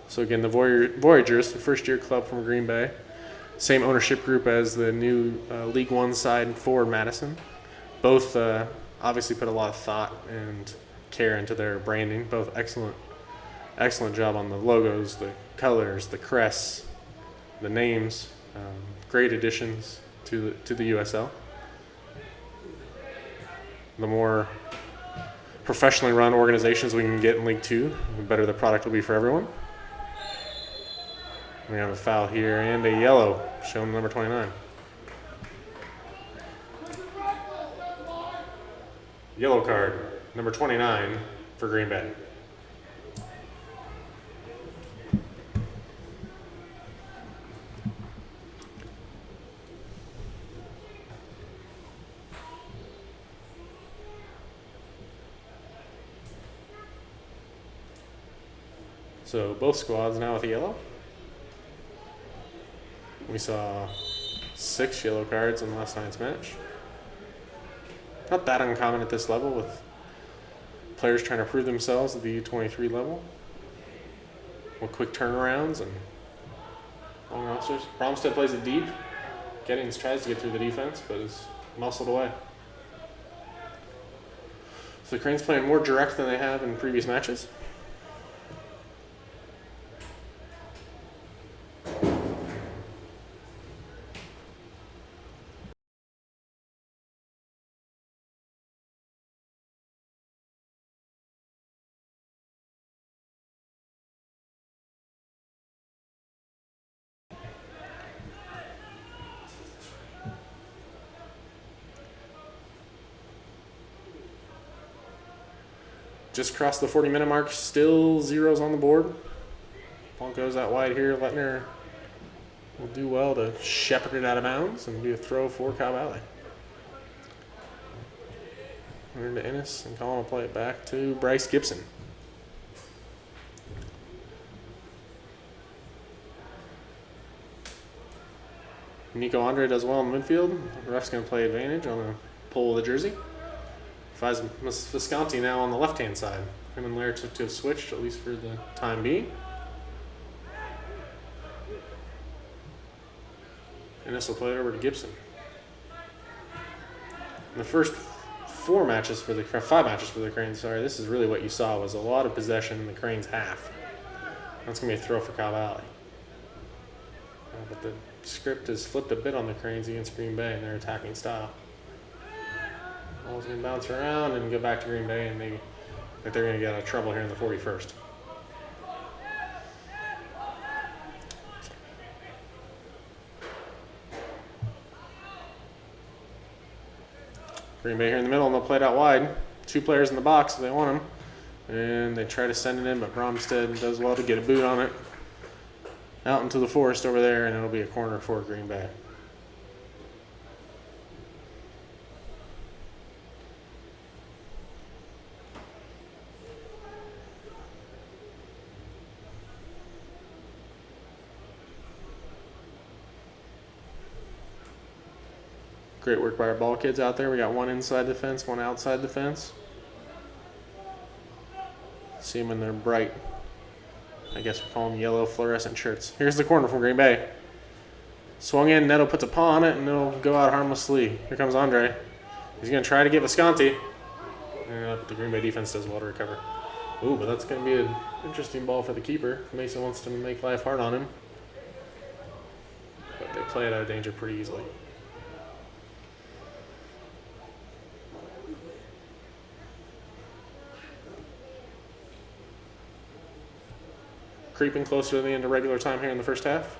So again, the Voyageurs, the first-year club from Green Bay, same ownership group as the new League One side for Madison. Both obviously put a lot of thought and care into their branding. Both excellent job on the logos, the colors, the crests, the names. Great additions to the USL. The more professionally run organizations we can get in League Two, the better the product will be for everyone. We have a foul here and a yellow, showing number 29. Yellow card, number 29 for Green Bay. So both squads now with a yellow. We saw 6 yellow cards in last night's match. Not that uncommon at this level with players trying to prove themselves at the U23 level. With quick turnarounds and long rosters. Bromstead plays it deep. Gettings tries to get through the defense, but is muscled away. So the Cranes playing more direct than they have in previous matches. Just crossed the 40-minute mark, still zeros on the board. Ball goes out wide here. Lettner will do well to shepherd it out of bounds and be a throw for Cow Valley. Running to Ennis, and Colin will play it back to Bryce Gibson. Nico Andre does well in the midfield. The ref's going to play advantage on the pull of the jersey. Finds Visconti now on the left-hand side. Him and Laird to have switched, at least for the time being. And this will play it over to Gibson. In the first 5 matches for the Cranes, this is really what you saw was a lot of possession in the Cranes' half. That's going to be a throw for Cow Valley. But the script has flipped a bit on the Cranes against Green Bay in their attacking style. Ball's going to bounce around and go back to Green Bay, and maybe they're going to get out of trouble here in the 41st. Green Bay here in the middle, and they'll play it out wide. 2 players in the box if they want them. And they try to send it in, but Bromstead does well to get a boot on it. Out into the forest over there, and it'll be a corner for Green Bay. Great work by our ball kids out there. We got 1 inside the fence, 1 outside the fence. See them in their bright, I guess we call them yellow fluorescent shirts. Here's the corner from Green Bay. Swung in, Neto puts a paw on it, and it'll go out harmlessly. Here comes Andre. He's going to try to get Visconti. But the Green Bay defense does well to recover. Ooh, but that's going to be an interesting ball for the keeper. Mason wants to make life hard on him. But they play it out of danger pretty easily. Creeping closer to the end of regular time here in the first half.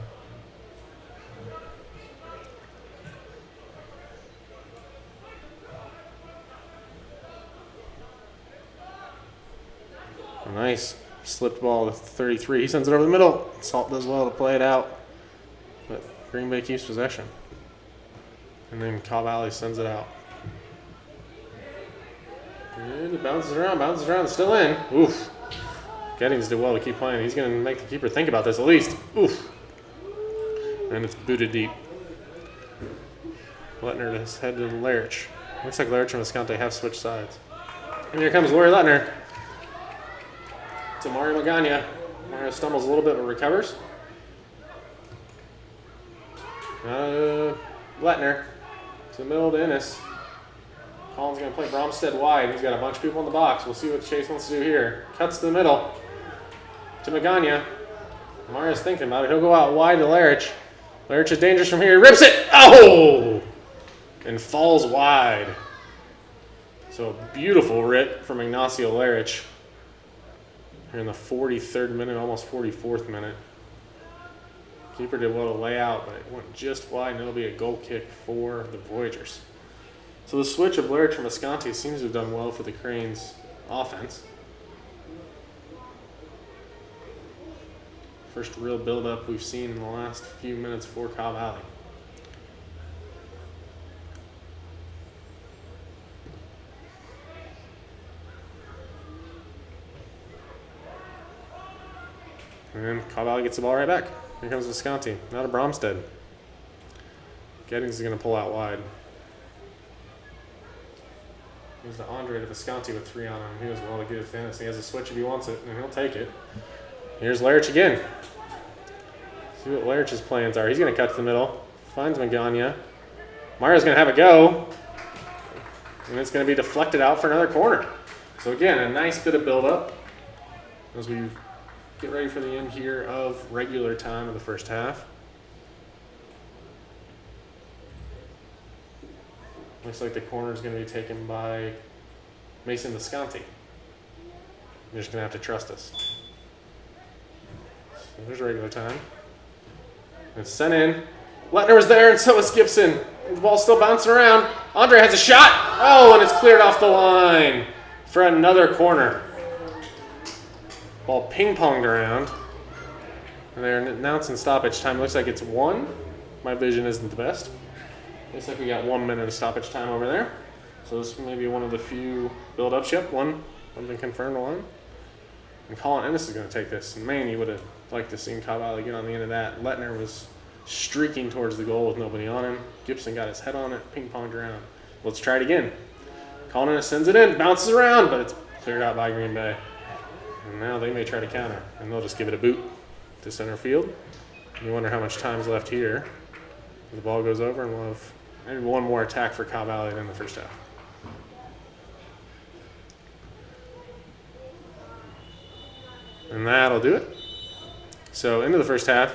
A nice slipped ball to 33. He sends it over the middle. Salt does well to play it out. But Green Bay keeps possession. And then Cow Valley sends it out. And it bounces around, still in. Oof. Gettings did well to keep playing. He's going to make the keeper think about this at least. Oof. And it's booted deep. Lettner has head to Lerich. Looks like Lerich and Visconti have switched sides. And here comes Lori Lettner to Mario Magana. Mario stumbles a little bit but recovers. Lettner to the middle to Ennis. Colin's going to play Bromstead wide. He's got a bunch of people in the box. We'll see what Chase wants to do here. Cuts to the middle to Magana. Mario's thinking about it. He'll go out wide to Lerich. Lerich is dangerous from here. Rips it! Oh! And falls wide. So a beautiful rip from Ignacio Lerich. Here in the 43rd minute, almost 44th minute. Keeper did well to lay out, but it went just wide, and it'll be a goal kick for the Voyageurs. So the switch of Lerich from Visconti seems to have done well for the Cranes' offense. First real build-up we've seen in the last few minutes for Cow Valley. And Cobb Valley gets the ball right back. Here comes Visconti, not a Bromstead. Gettings is going to pull out wide. Here's to Andre to Visconti with 3 on him. He doesn't want to get it in. He has a switch if he wants it, and he'll take it. Here's Larich again. See what Larich's plans are. He's going to cut to the middle. Finds Magana. Mario's going to have a go. And it's going to be deflected out for another corner. So again, a nice bit of build-up as we get ready for the end here of regular time of the first half. Looks like the corner is going to be taken by Mason Visconti. You're just going to have to trust us. So there's regular time. It's sent in. Lettner was there, and so was Gibson. The ball's still bouncing around. Andre has a shot. Oh, and it's cleared off the line for another corner. Ball ping-ponged around. And they're announcing stoppage time. Looks like it's 1. My vision isn't the best. Looks like we got 1 minute of stoppage time over there. So this may be one of the few build-ups. Yep, 1. I've been confirmed 1. And Colin Ennis is going to take this. And man, you would have liked to see Cobb Valley get on the end of that. Lettner was streaking towards the goal with nobody on him. Gibson got his head on it, ping-ponged around. Let's try it again. Colin Ennis sends it in, bounces around, but it's cleared out by Green Bay. And now they may try to counter, and they'll just give it a boot to center field. You wonder how much time is left here. The ball goes over, and we'll have maybe one more attack for Cobb Valley in the first half. And that'll do it. So into the first half.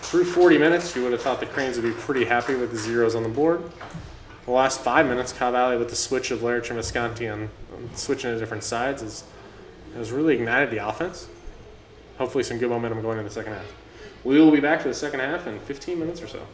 Through 40 minutes, you would have thought the Cranes would be pretty happy with the zeros on the board. The last 5 minutes, Cobb Valley with the switch of Larich and Visconti on switching to different sides has really ignited the offense. Hopefully some good momentum going into the second half. We will be back for the second half in 15 minutes or so.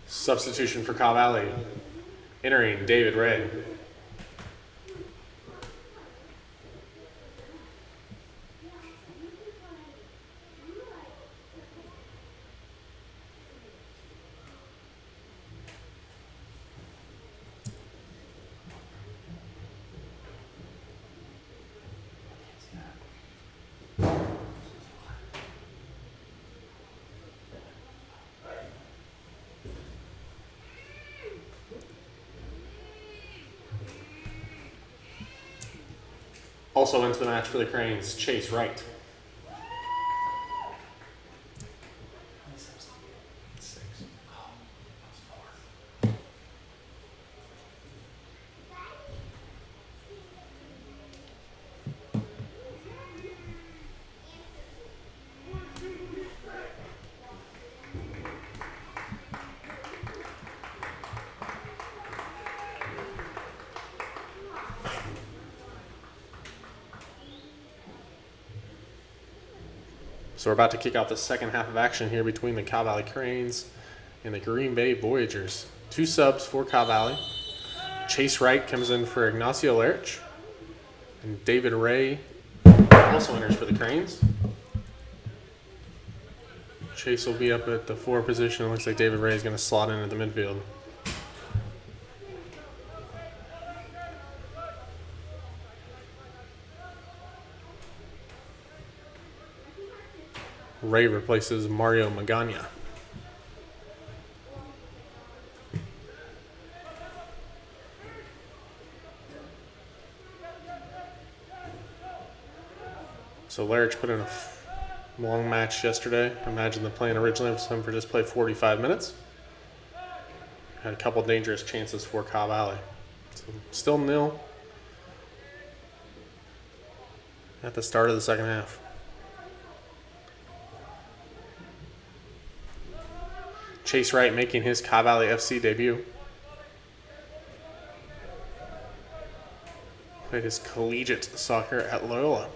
Substitution for Cobb Valley. Entering David Ray. Also into the match for the Cranes, Chase Wright. So we're about to kick off the second half of action here between the Cobb Valley Cranes and the Green Bay Voyageurs. 2 subs for Cobb Valley. Chase Wright comes in for Ignacio Lerich. And David Ray also enters for the Cranes. Chase will be up at the 4 position. It looks like David Ray is going to slot in at the midfield. Ray replaces Mario Magana. So Lerich put in a long match yesterday. I imagine the plan originally was him for just play 45 minutes. Had a couple dangerous chances for Cobb Valley. So still 0 at the start of the second half. Chase Wright making his Cobb Valley FC debut. Played his collegiate soccer at Loyola.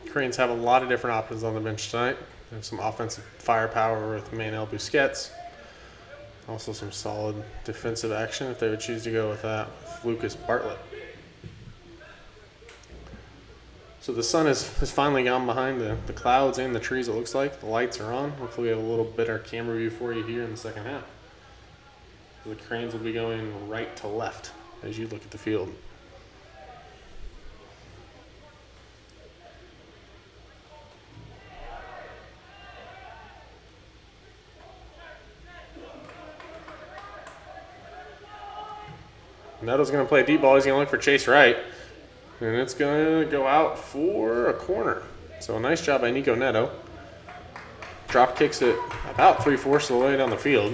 Cranes have a lot of different options on the bench tonight. They have some offensive firepower with Manuel Busquets. Also some solid defensive action if they would choose to go with that with Lucas Bartlett. So the sun has finally gone behind the clouds and the trees, it looks like. The lights are on. Hopefully we have a little better camera view for you here in the second half. The Cranes will be going right to left as you look at the field. Neto's going to play deep ball. He's going to look for Chase Wright. And it's going to go out for a corner. So a nice job by Nico Neto. Drop kicks it about 3/4 of the way down the field.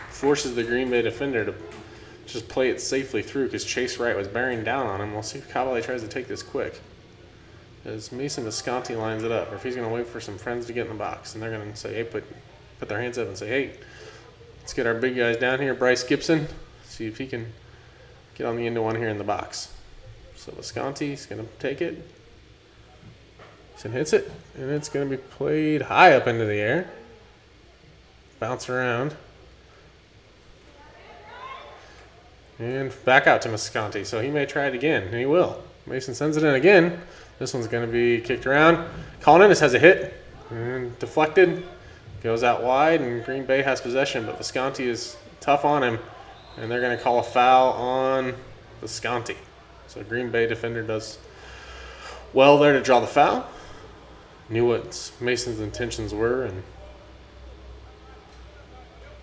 Forces the Green Bay defender to just play it safely through because Chase Wright was bearing down on him. We'll see if Cobb Valley tries to take this quick. As Mason Visconti lines it up, or if he's going to wait for some friends to get in the box. And they're going to say, hey, put their hands up and say, hey, let's get our big guys down here. Bryce Gibson, see if he can get on the end of one here in the box. So Visconti's going to take it. And hits it. And it's going to be played high up into the air. Bounce around. And back out to Visconti. So he may try it again. And he will. Mason sends it in again. This one's going to be kicked around. Colin Ennis has a hit. And deflected. Goes out wide. And Green Bay has possession. But Visconti is tough on him. And they're going to call a foul on Visconti. So Green Bay defender does well there to draw the foul. Knew what Mason's intentions were and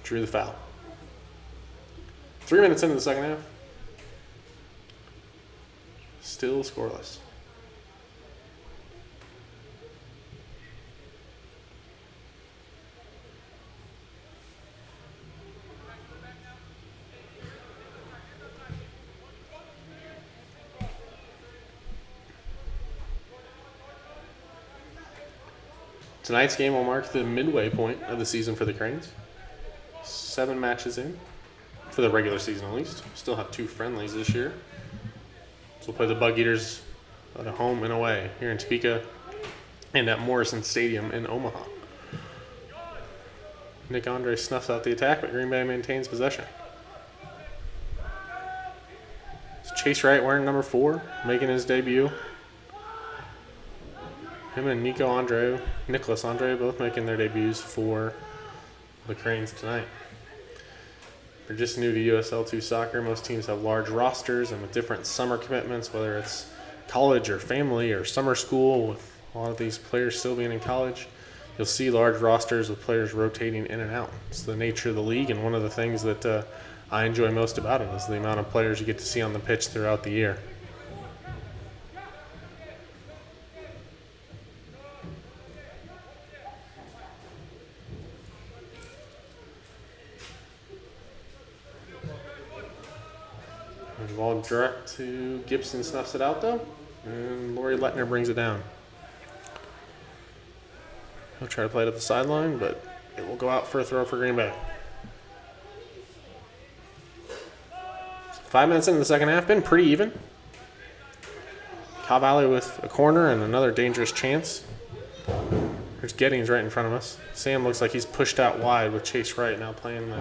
drew the foul. 3 minutes into the second half. Still scoreless. Tonight's game will mark the midway point of the season for the Cranes. 7 matches in, for the regular season at least. Still have 2 friendlies this year. So we'll play the Bug Eaters at a home and away here in Topeka and at Morrison Stadium in Omaha. Nick Andre snuffs out the attack, but Green Bay maintains possession. It's Chase Wright wearing number 4, making his debut. Him and Nicholas Andre, both making their debuts for the Cranes tonight. If you're just new to USL2 soccer, most teams have large rosters and with different summer commitments, whether it's college or family or summer school, with a lot of these players still being in college. You'll see large rosters with players rotating in and out. It's the nature of the league, and one of the things that I enjoy most about it is the amount of players you get to see on the pitch throughout the year. The ball direct to Gibson, snuffs it out though, and Laurie Lettner brings it down. He'll try to play it at the sideline, but it will go out for a throw for Green Bay. 5 minutes into the second half, been pretty even. Cobb Valley with a corner and another dangerous chance. There's Gettings right in front of us. Sam looks like he's pushed out wide with Chase Wright now playing the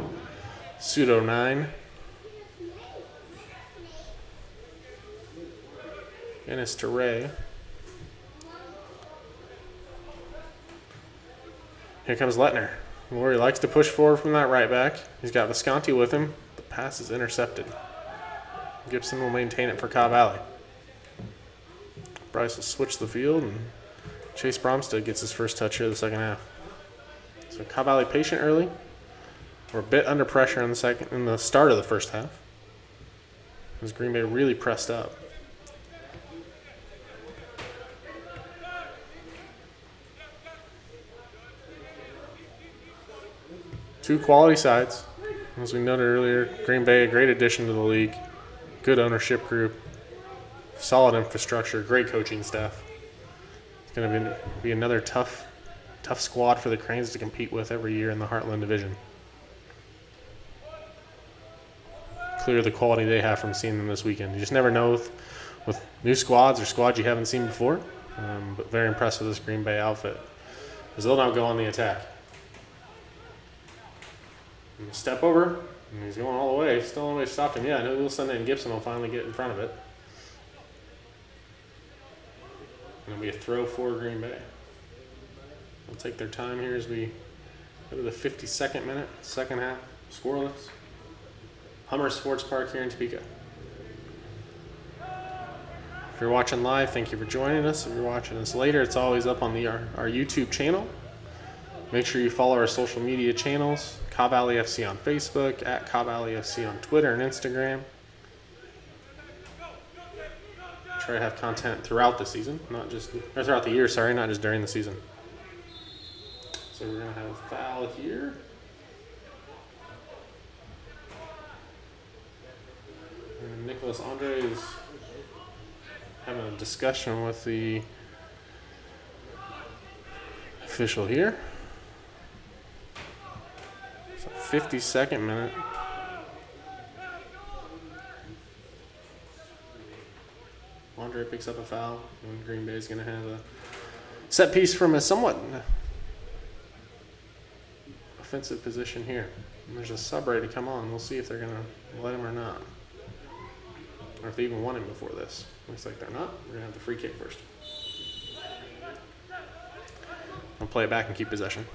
pseudo 9. Ennis to Ray. Here comes Lettner. Laurie likes to push forward from that right back. He's got Visconti with him. The pass is intercepted. Gibson will maintain it for Cobb Valley. Bryce will switch the field, and Chase Bromstead gets his first touch here of the second half. So Cobb Valley patient early. We're a bit under pressure in the start of the first half, as Green Bay really pressed up. Two quality sides. As we noted earlier, Green Bay, a great addition to the league. Good ownership group. Solid infrastructure. Great coaching staff. It's going to be another tough squad for the Cranes to compete with every year in the Heartland Division. Clear the quality they have from seeing them this weekend. You just never know with new squads or squads you haven't seen before. But very impressed with this Green Bay outfit, as they'll now go on the attack. And step over, and he's going all the way. Still on the way to stop him. Yeah, I know Wilson and Gibson will finally get in front of it. And it'll be a throw for Green Bay. They'll take their time here as we go to the 52nd minute, second half, scoreless. Hummer Sports Park here in Topeka. If you're watching live, thank you for joining us. If you're watching us later, it's always up on our YouTube channel. Make sure you follow our social media channels. Cobb Valley FC on Facebook, at Cobb Valley FC on Twitter and Instagram. Try to have content throughout the season, throughout the year, not just during the season. So we're going to have a foul here. And Nicholas Andre is having a discussion with the official here. 52nd minute. Andre picks up a foul, and Green Bay is going to have a set piece from a somewhat offensive position here. And there's a sub ready to come on. We'll see if they're going to let him or not, or if they even want him before this. Looks like they're not. We're going to have the free kick first. I'll play it back and keep possession.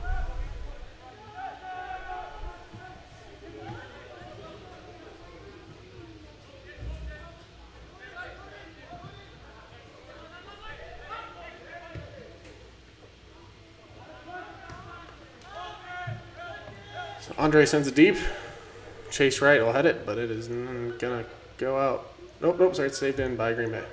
So Andre sends it deep. Chase Wright will head it, but it is going to go out. Nope, sorry, it's saved in by Green Bay.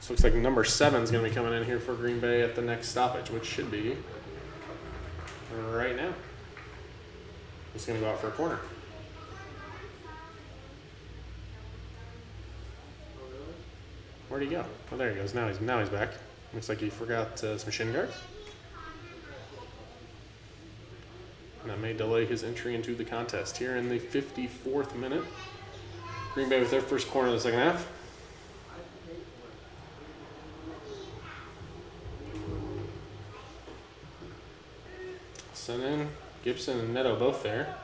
So looks like number 7 is going to be coming in here for Green Bay at the next stoppage, which should be right now. He's going to go out for a corner. Where'd he go? Oh, there he goes. Now he's back. Looks like he forgot some shin guards. And that may delay his entry into the contest. Here in the 54th minute, Green Bay with their first corner of the second half. Sent in, Gibson and Neto both there.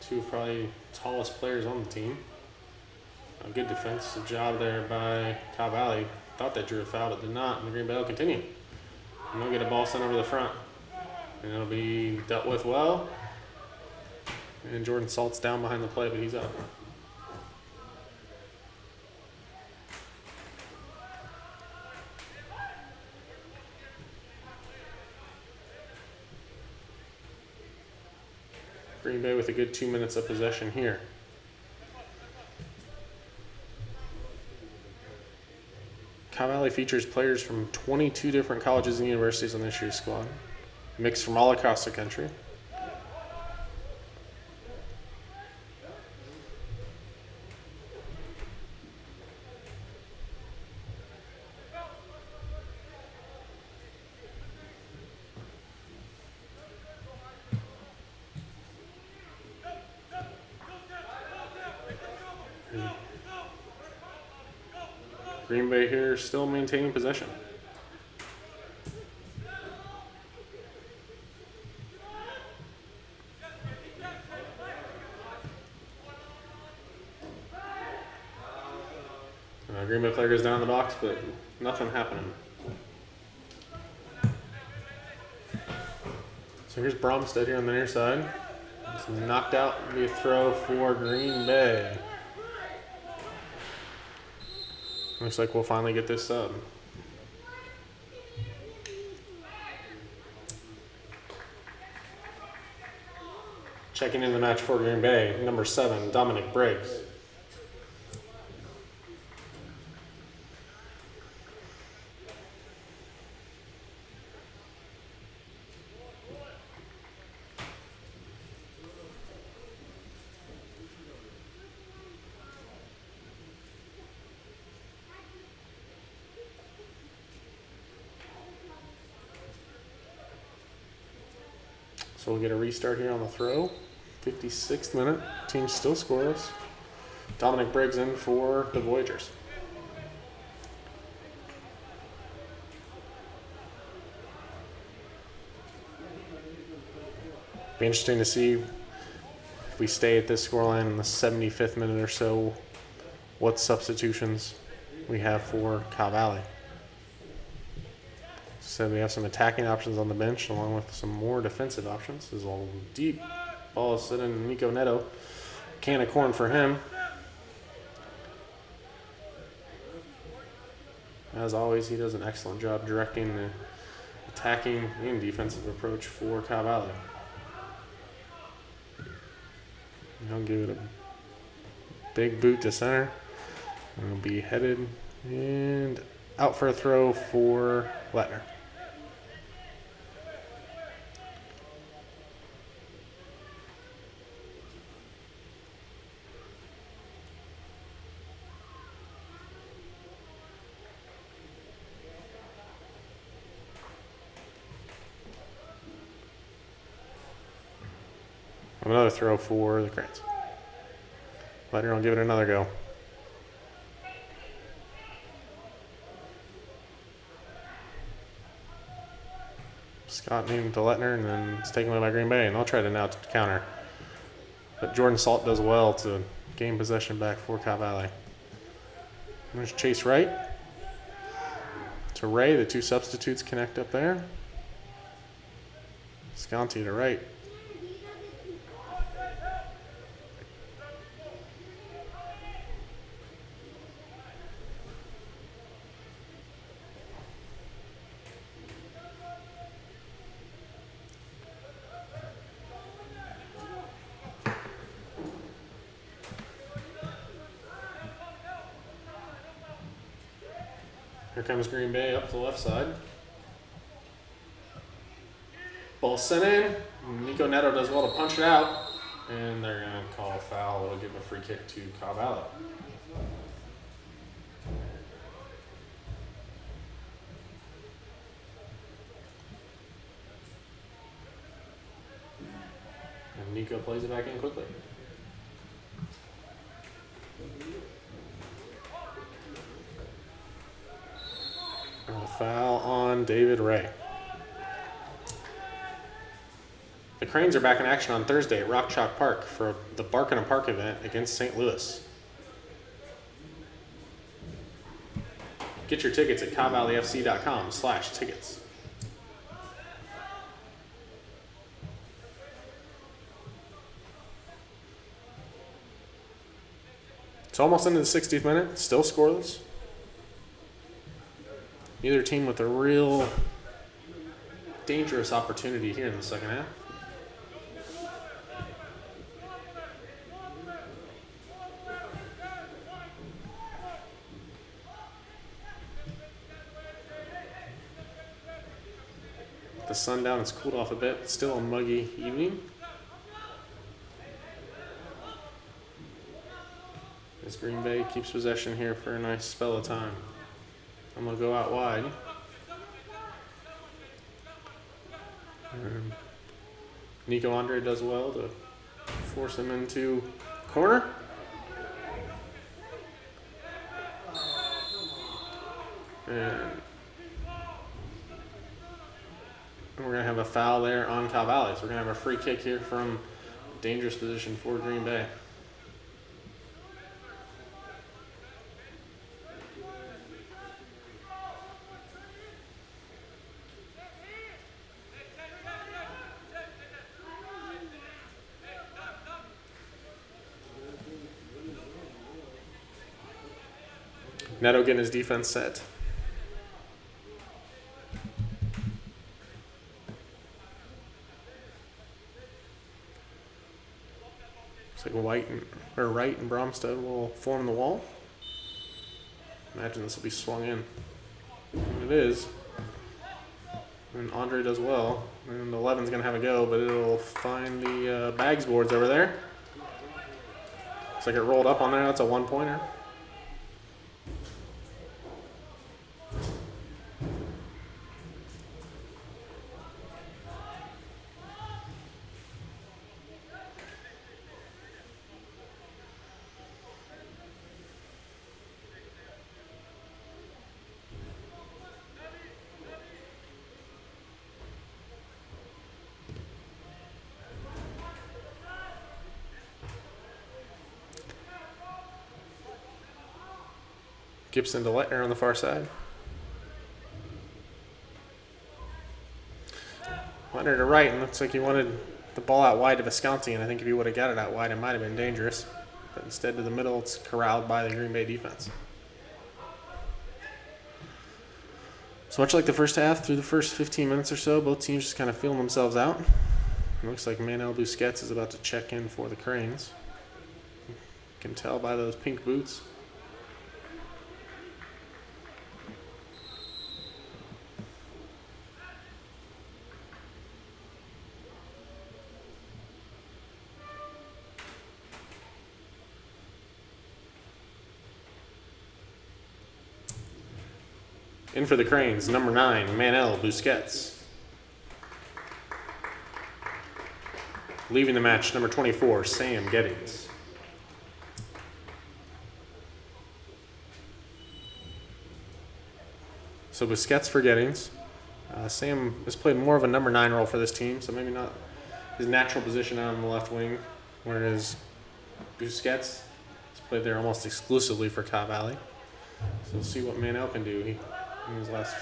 Two probably tallest players on the team. A good defensive job there by Cow Valley. Thought they drew a foul, but did not, and the Green Bay will continue. And they'll get a ball sent over the front. And it'll be dealt with well. And Jordan Salt's down behind the play, but he's up. Green Bay with a good 2 minutes of possession here. Cow Valley features players from 22 different colleges and universities on this year's squad, mixed from all across the country. Green Bay here still maintaining possession. Green Bay player goes down in the box, but nothing happening. So here's Bromstead here on the near side. It's knocked out via throw for Green Bay. Looks like we'll finally get this sub. Checking in the match for Green Bay, number 7, Dominic Briggs. So we'll get a restart here on the throw. 56th minute, team still scoreless. Dominic Briggs in for the Voyageurs. Be interesting to see if we stay at this scoreline in the 75th minute or so, what substitutions we have for Cow Valley. So we have some attacking options on the bench along with some more defensive options. This is a deep ball sitting in Nico Neto. Can of corn for him. As always, he does an excellent job directing the attacking and defensive approach for Cow Valley. He'll give it a big boot to center. And it'll be headed and out for a throw for Lettner. Another throw for the Cranes. Lettner will give it another go. Scott named to Lettner, and then it's taken away by Green Bay, and they'll try to now counter. But Jordan Salt does well to gain possession back for Cow Valley. There's Chase Wright to Ray. The two substitutes connect up there. Sconti to Wright. Here comes Green Bay up the left side. Ball sent in. Nico Neto does well to punch it out. And they're going to call a foul. It'll give a free kick to Cow Valley. Nico plays it back in quickly. A foul on David Ray. The Cranes are back in action on Thursday at Rock Chalk Park for the Bark in a Park event against St. Louis. Get your tickets at cobvalleyfc.com/tickets. It's almost into the 60th minute, still scoreless. Neither team with a real dangerous opportunity here in the second half. The sun down, it's cooled off a bit. It's still a muggy evening. As Green Bay keeps possession here for a nice spell of time. I'm going to go out wide. And Nico Andre does well to force him into corner. And we're going to have a foul there on Cal Valley. So we're going to have a free kick here from dangerous position for Green Bay. Neto getting his defense set. Looks like Wright and Bromstead will form the wall. Imagine this will be swung in. And it is. And Andre does well. And 11's going to have a go, but it'll find the bags boards over there. Looks like it rolled up on there. That's a one-pointer. Gibson to Lettner on the far side. Lettner to right, and looks like he wanted the ball out wide to Visconti, and I think if he would have got it out wide, it might have been dangerous. But instead to the middle, it's corralled by the Green Bay defense. So much like the first half, through the first 15 minutes or so, both teams just kind of feeling themselves out. It looks like Manuel Busquets is about to check in for the Cranes. You can tell by those pink boots. In for the Cranes, number 9, Manuel Busquets. Leaving the match, number 24, Sam Gettings. So Busquets for Gettings. Sam has played more of a number 9 role for this team, so maybe not his natural position out on the left wing, whereas Busquets has played there almost exclusively for Cobb Valley. So we'll see what Manuel can do in his last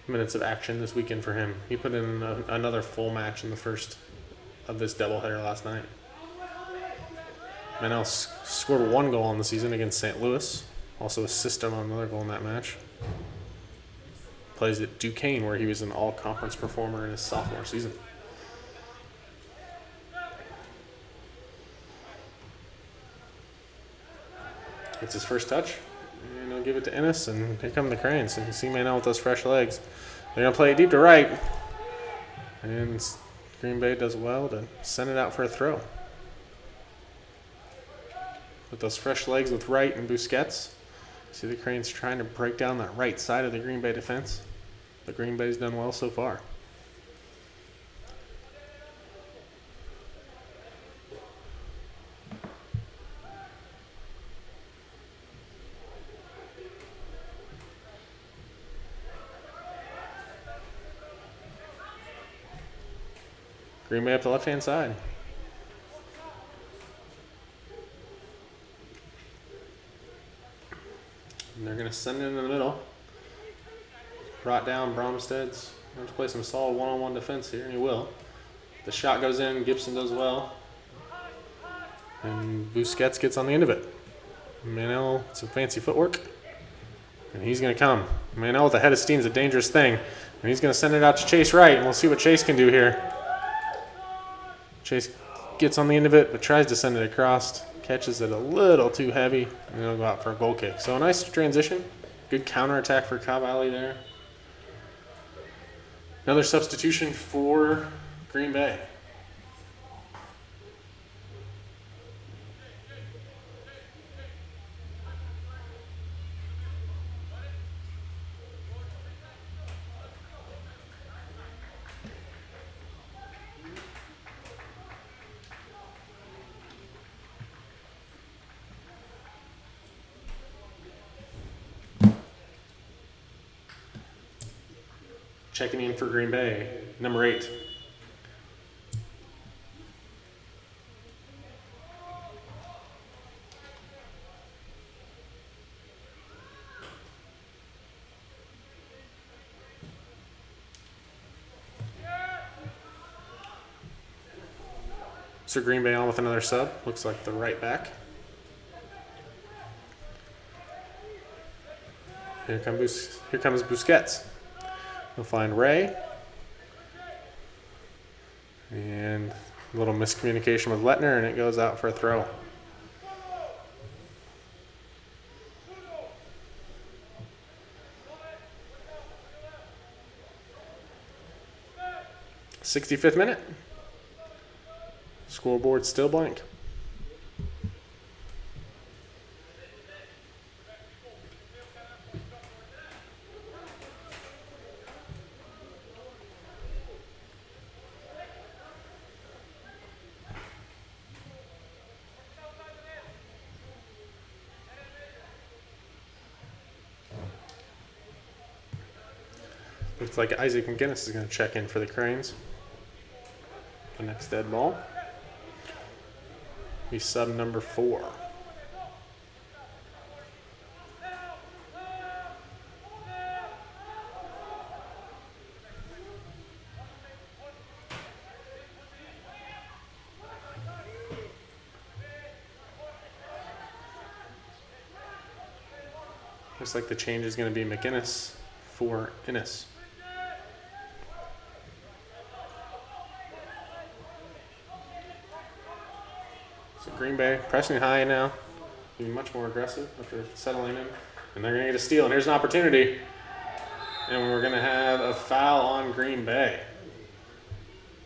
minutes of action this weekend for him. He put in another full match in the first of this doubleheader last night. Manuel scored 1 goal in the season against St. Louis. Also assisted on another goal in that match. Plays at Duquesne, where he was an all-conference performer in his sophomore season. It's his first touch. And he'll give it to Ennis, and here come the Cranes. And you see Manuel with those fresh legs. They're going to play it deep to right. And Green Bay does well to send it out for a throw. With those fresh legs with Wright and Busquets. See the Cranes trying to break down that right side of the Green Bay defense. But Green Bay's done well so far. Green Bay up the left-hand side. And they're going to send it in the middle. Brought down Bromstead's. Going to play some solid one-on-one defense here, and he will. The shot goes in. Gibson does well. And Busquets gets on the end of it. Manel, some fancy footwork. And he's going to come. Manel with a head of steam is a dangerous thing. And he's going to send it out to Chase Wright, and we'll see what Chase can do here. Chase gets on the end of it, but tries to send it across. Catches it a little too heavy, and it'll go out for a goal kick. So a nice transition. Good counterattack for Cobb Valley there. Another substitution for Green Bay. Checking in for Green Bay, number 8. So Green Bay on with another sub. Looks like the right back. Here comes Busquets. He'll find Ray. And a little miscommunication with Lettner, and it goes out for a throw. '65th minute. Scoreboard still blank. Looks like Isaac McGinnis is going to check in for the Cranes. The next dead ball. He's sub number 4. Looks like the change is going to be McGinnis for Innes. So Green Bay pressing high now, being much more aggressive after settling in. And they're going to get a steal. And here's an opportunity. And we're going to have a foul on Green Bay.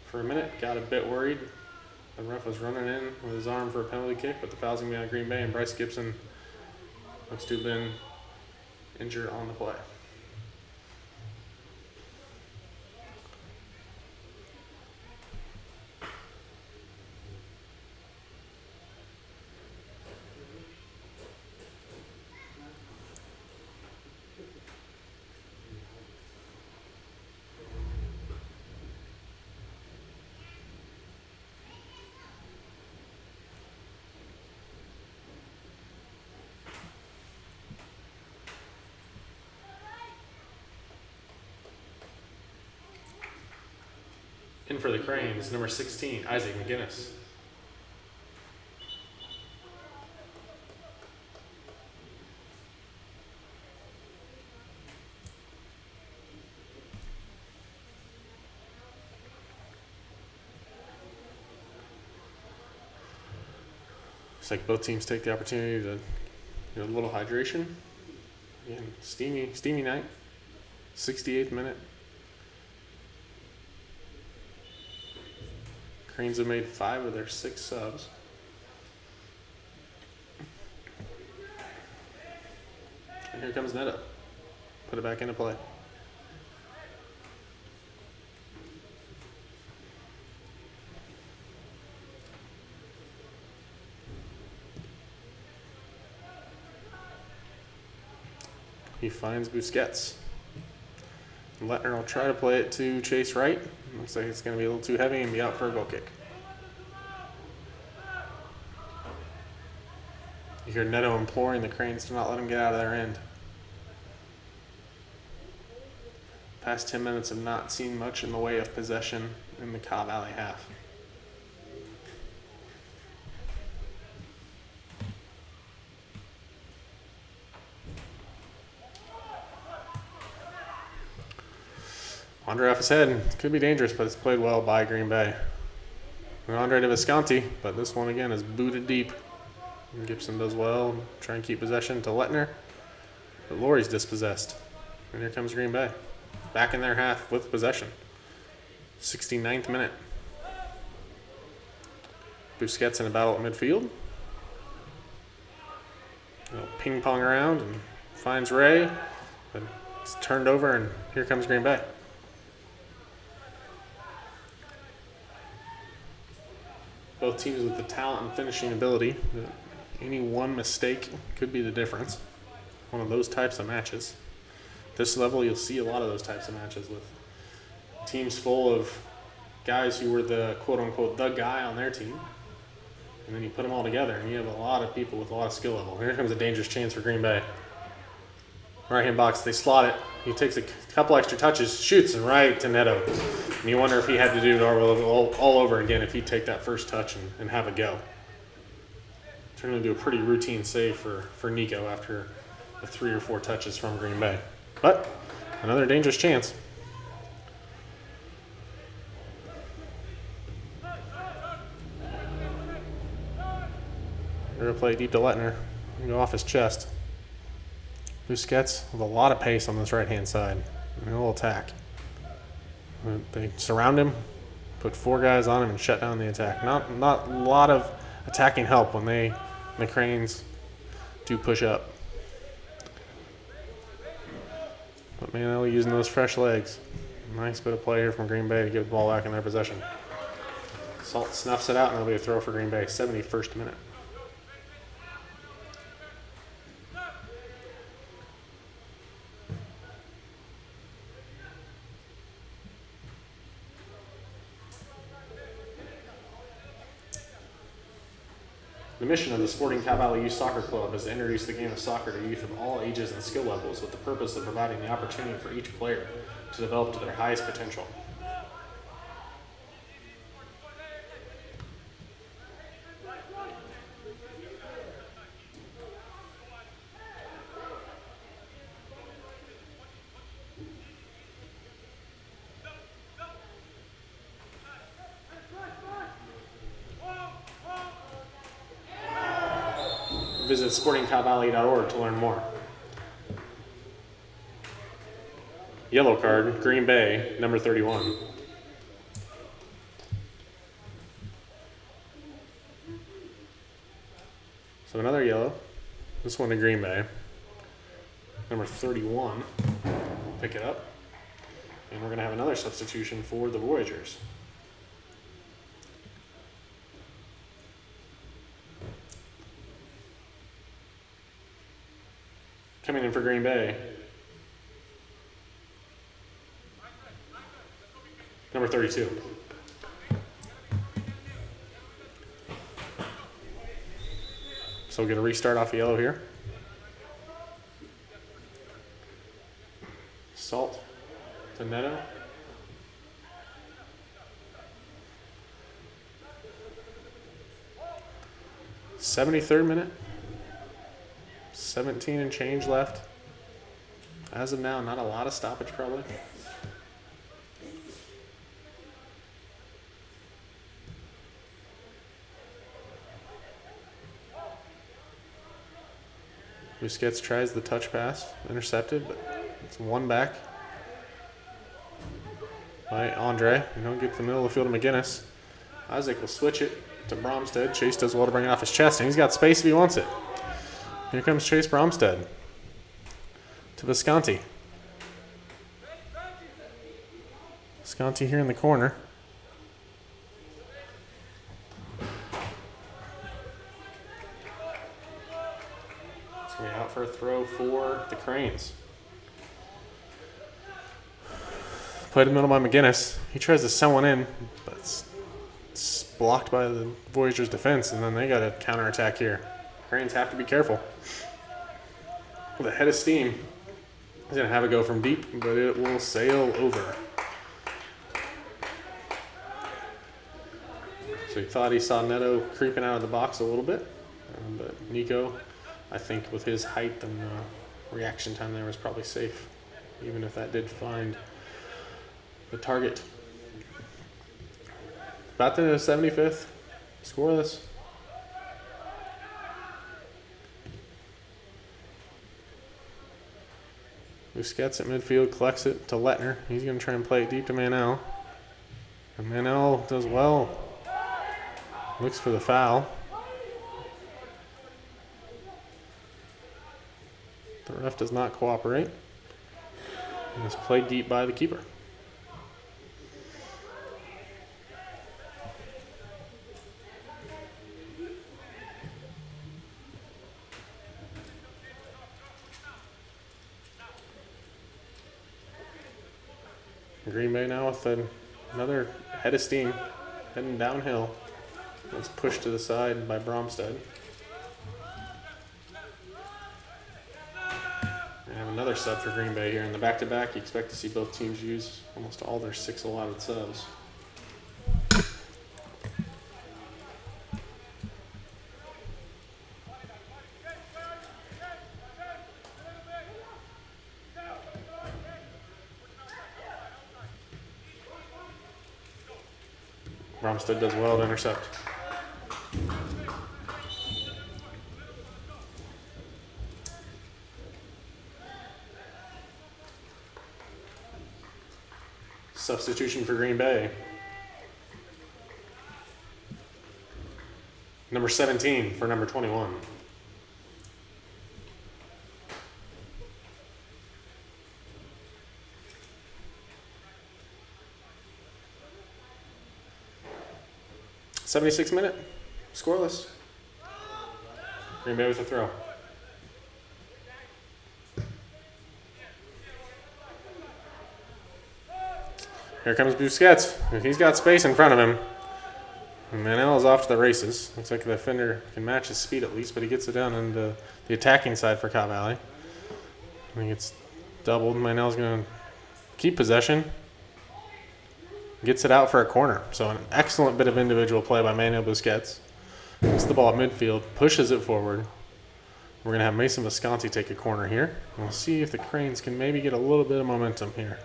For a minute, got a bit worried. The ref was running in with his arm for a penalty kick, but the foul's going to be on Green Bay, and Bryce Gibson looks to have been injured on the play. In for the Cranes, number 16, Isaac McGinnis. Looks like both teams take the opportunity to get a little hydration. Again, steamy night. 68th minute. Cranes have made 5 of their 6 subs. And here comes Neto. Put it back into play. He finds Busquets. Lettner will try to play it to Chase Wright. Looks like it's going to be a little too heavy and be out for a goal kick. You hear Neto imploring the Cranes to not let him get out of their end. Past 10 minutes have not seen much in the way of possession in the Cobb Valley half. Andre off his head. Could be dangerous, but it's played well by Green Bay. And Andre to Visconti, but this one again is booted deep. And Gibson does well. Try and keep possession to Lettner. But Laurie's dispossessed. And here comes Green Bay. Back in their half with possession. 69th minute. Busquets in a battle at midfield. He'll ping pong around and finds Ray. But it's turned over, and here comes Green Bay. Both teams with the talent and finishing ability. Any one mistake could be the difference. One of those types of matches. This level, you'll see a lot of those types of matches with teams full of guys who were the quote-unquote the guy on their team. And then you put them all together, and you have a lot of people with a lot of skill level. Here comes a dangerous chance for Green Bay. Right-hand box, they slot it. He takes a couple extra touches, shoots, and right to Neto. And you wonder if he had to do it all over again if he'd take that first touch and have a go. Turned into a pretty routine save for Nico after the 3 or 4 touches from Green Bay. But another dangerous chance. They're going to play deep to Lettner. Go off his chest. Busquets with a lot of pace on this right-hand side. And he'll attack. They surround him, put 4 guys on him, and shut down the attack. Not a lot of attacking help when the Cranes do push up. But man, they're using those fresh legs. Nice bit of play here from Green Bay to get the ball back in their possession. Salt snuffs it out, and it'll be a throw for Green Bay. 71st minute. The mission of the Sporting Cobb Valley Youth Soccer Club is to introduce the game of soccer to youth of all ages and skill levels with the purpose of providing the opportunity for each player to develop to their highest potential. Visit sportingcobbvalley.org to learn more. Yellow card, Green Bay, number 31. So another yellow. This one to Green Bay. Number 31. Pick it up. And we're going to have another substitution for the Voyageurs. Coming in for Green Bay, number 32. So we'll get a restart off yellow here. Salt to Neto. '73rd minute. 17 and change left. As of now, not a lot of stoppage probably. Busquets tries the touch pass, intercepted, but it's one back by Andre. You don't get to the middle of the field to McGinnis. Isaac will switch it to Bromstead. Chase does well to bring it off his chest, and he's got space if he wants it. Here comes Chase Bromstead to Visconti. Visconti here in the corner. It's going to be out for a throw for the Cranes. Played in the middle by McGinnis. He tries to send one in, but it's blocked by the Voyageurs' defense, and then they got a counterattack here. Cranes have to be careful. With a head of steam, he's going to have it go from deep, but it will sail over. So he thought he saw Neto creeping out of the box a little bit, but Nico, I think with his height and reaction time there, was probably safe, even if that did find the target. About the 75th, scoreless. Busquets at midfield collects it to Lettner. He's going to try and play it deep to Manel. And Manel does well. Looks for the foul. The ref does not cooperate. And it's played deep by the keeper. Green Bay now with another head of steam heading downhill. It's pushed to the side by Bromstead. And have another sub for Green Bay here in the back-to-back. You expect to see both teams use almost all their 6 allotted subs. Bromstead does well to intercept. Substitution for Green Bay. Number 17 for number 21. '76 minute, scoreless. Green Bay with a throw. Here comes Busquets. He's got space in front of him. And Manel is off to the races. Looks like the defender can match his speed at least, but he gets it down into the attacking side for Cobb Valley. I think it's doubled. Manel's going to keep possession. Gets it out for a corner. So an excellent bit of individual play by Manuel Busquets. Gets the ball at midfield, pushes it forward. We're going to have Mason Visconti take a corner here. We'll see if the Cranes can maybe get a little bit of momentum here.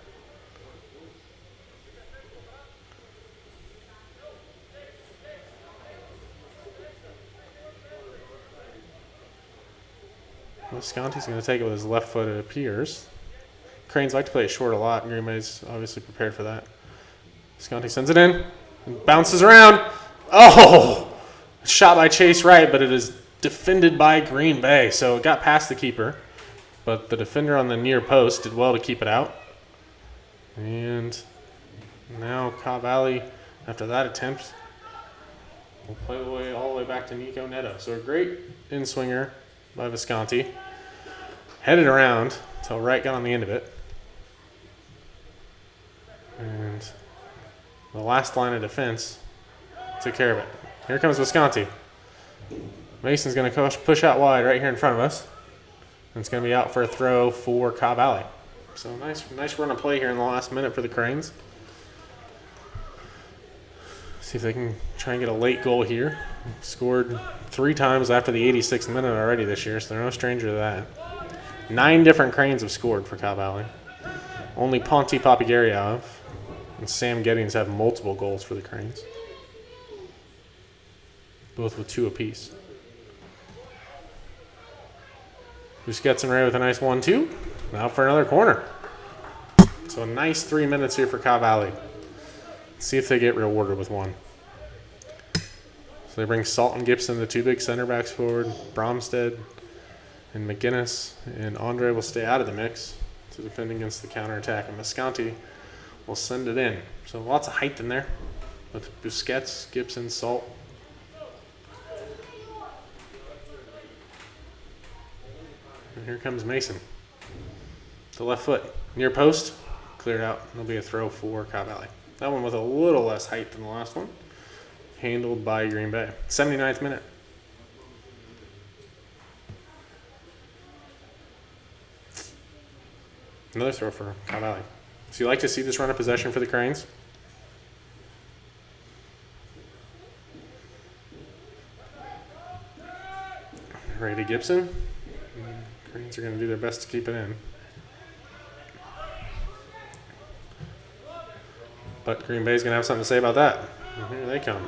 Visconti's going to take it with his left foot, it appears. Cranes like to play it short a lot. Green Bay's obviously prepared for that. Visconti sends it in. And bounces around. Oh! Shot by Chase Wright, but it is defended by Green Bay. So it got past the keeper. But the defender on the near post did well to keep it out. And now Cobb Valley, after that attempt, will play the way all the way back to Nico Neto. So a great in-swinger by Visconti. Headed around until Wright got on the end of it. And the last line of defense took care of it. Here comes Visconti. Mason's going to push out wide right here in front of us. And it's going to be out for a throw for Cobb Valley. So nice run of play here in the last minute for the Cranes. See if they can try and get a late goal here. Scored 3 times after the 86th minute already this year, so they're no stranger to that. 9 different Cranes have scored for Cobb Valley. Only Ponti Papagariov and Sam Gettings have multiple goals for the Cranes. Both with 2 apiece. Busquets and Ray with a nice 1-2. Now for another corner. So a nice 3 minutes here for Cobb Valley. Let's see if they get rewarded with one. So they bring Salt and Gibson, the 2 big center backs forward. Bromstead and McGinnis and Andre will stay out of the mix to defend against the counterattack. And Visconti will send it in. So lots of height in there with Busquets, Gibson, Salt. And here comes Mason. The left foot. Near post. cleared out. It'll be a throw for Cobb Valley. That one with a little less height than the last one. Handled by Green Bay. 79th minute. Another throw for Cobb Valley. So you like to see this run of possession for the Cranes? Ray Gibson. Cranes are going to do their best to keep it in. But Green Bay's going to have something to say about that. And here they come.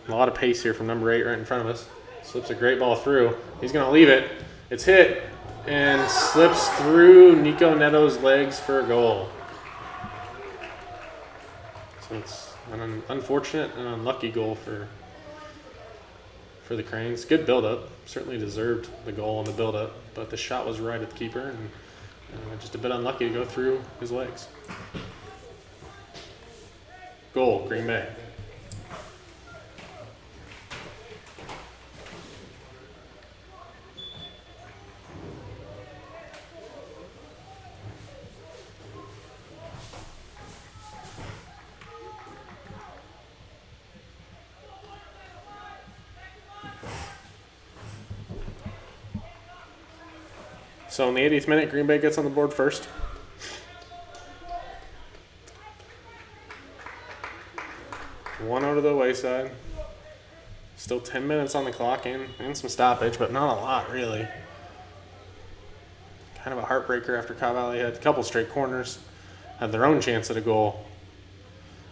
A lot of pace here from number 8 right in front of us. Slips a great ball through. He's going to leave it. It's hit and slips through Nico Neto's legs for a goal. So it's an unfortunate and unlucky goal for the Cranes. Good build-up. Certainly deserved the goal on the build-up, but the shot was right at the keeper and just a bit unlucky to go through his legs. Goal, Green Bay. So in the 80th minute, Green Bay gets on the board first. One out of the wayside. Still 10 minutes on the clock and some stoppage, but not a lot really. Kind of a heartbreaker after Cobb Valley had a couple straight corners. Had their own chance at a goal.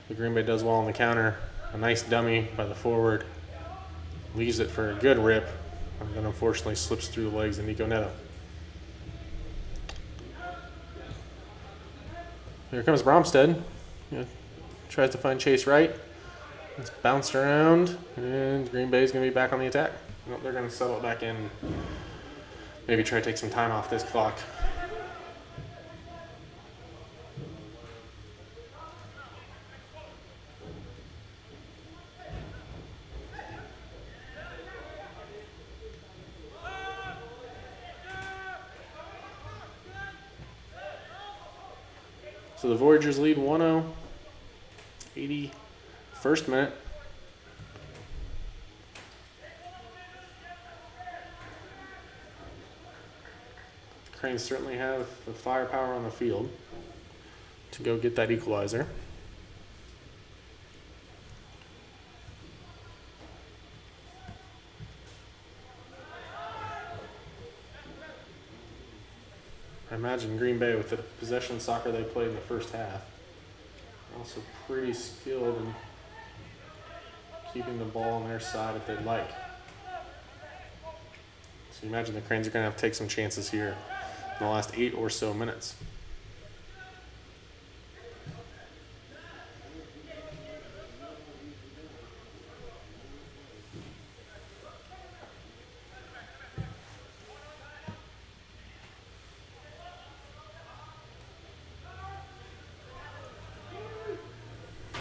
The Green Bay does well on the counter. A nice dummy by the forward. Leaves it for a good rip. And then unfortunately slips through the legs of Nico Neto. Here comes Bromstead. Tries to find Chase Wright. It's bounced around, and Green Bay's going to be back on the attack. Nope, they're going to settle it back in. Maybe try to take some time off this clock. So the Voyageurs lead 1-0, 81st minute. The Cranes certainly have the firepower on the field to go get that equalizer. I imagine Green Bay, with the possession soccer they played in the first half, also pretty skilled in keeping the ball on their side if they'd like. So you imagine the Cranes are going to have to take some chances here in the last 8 or so minutes.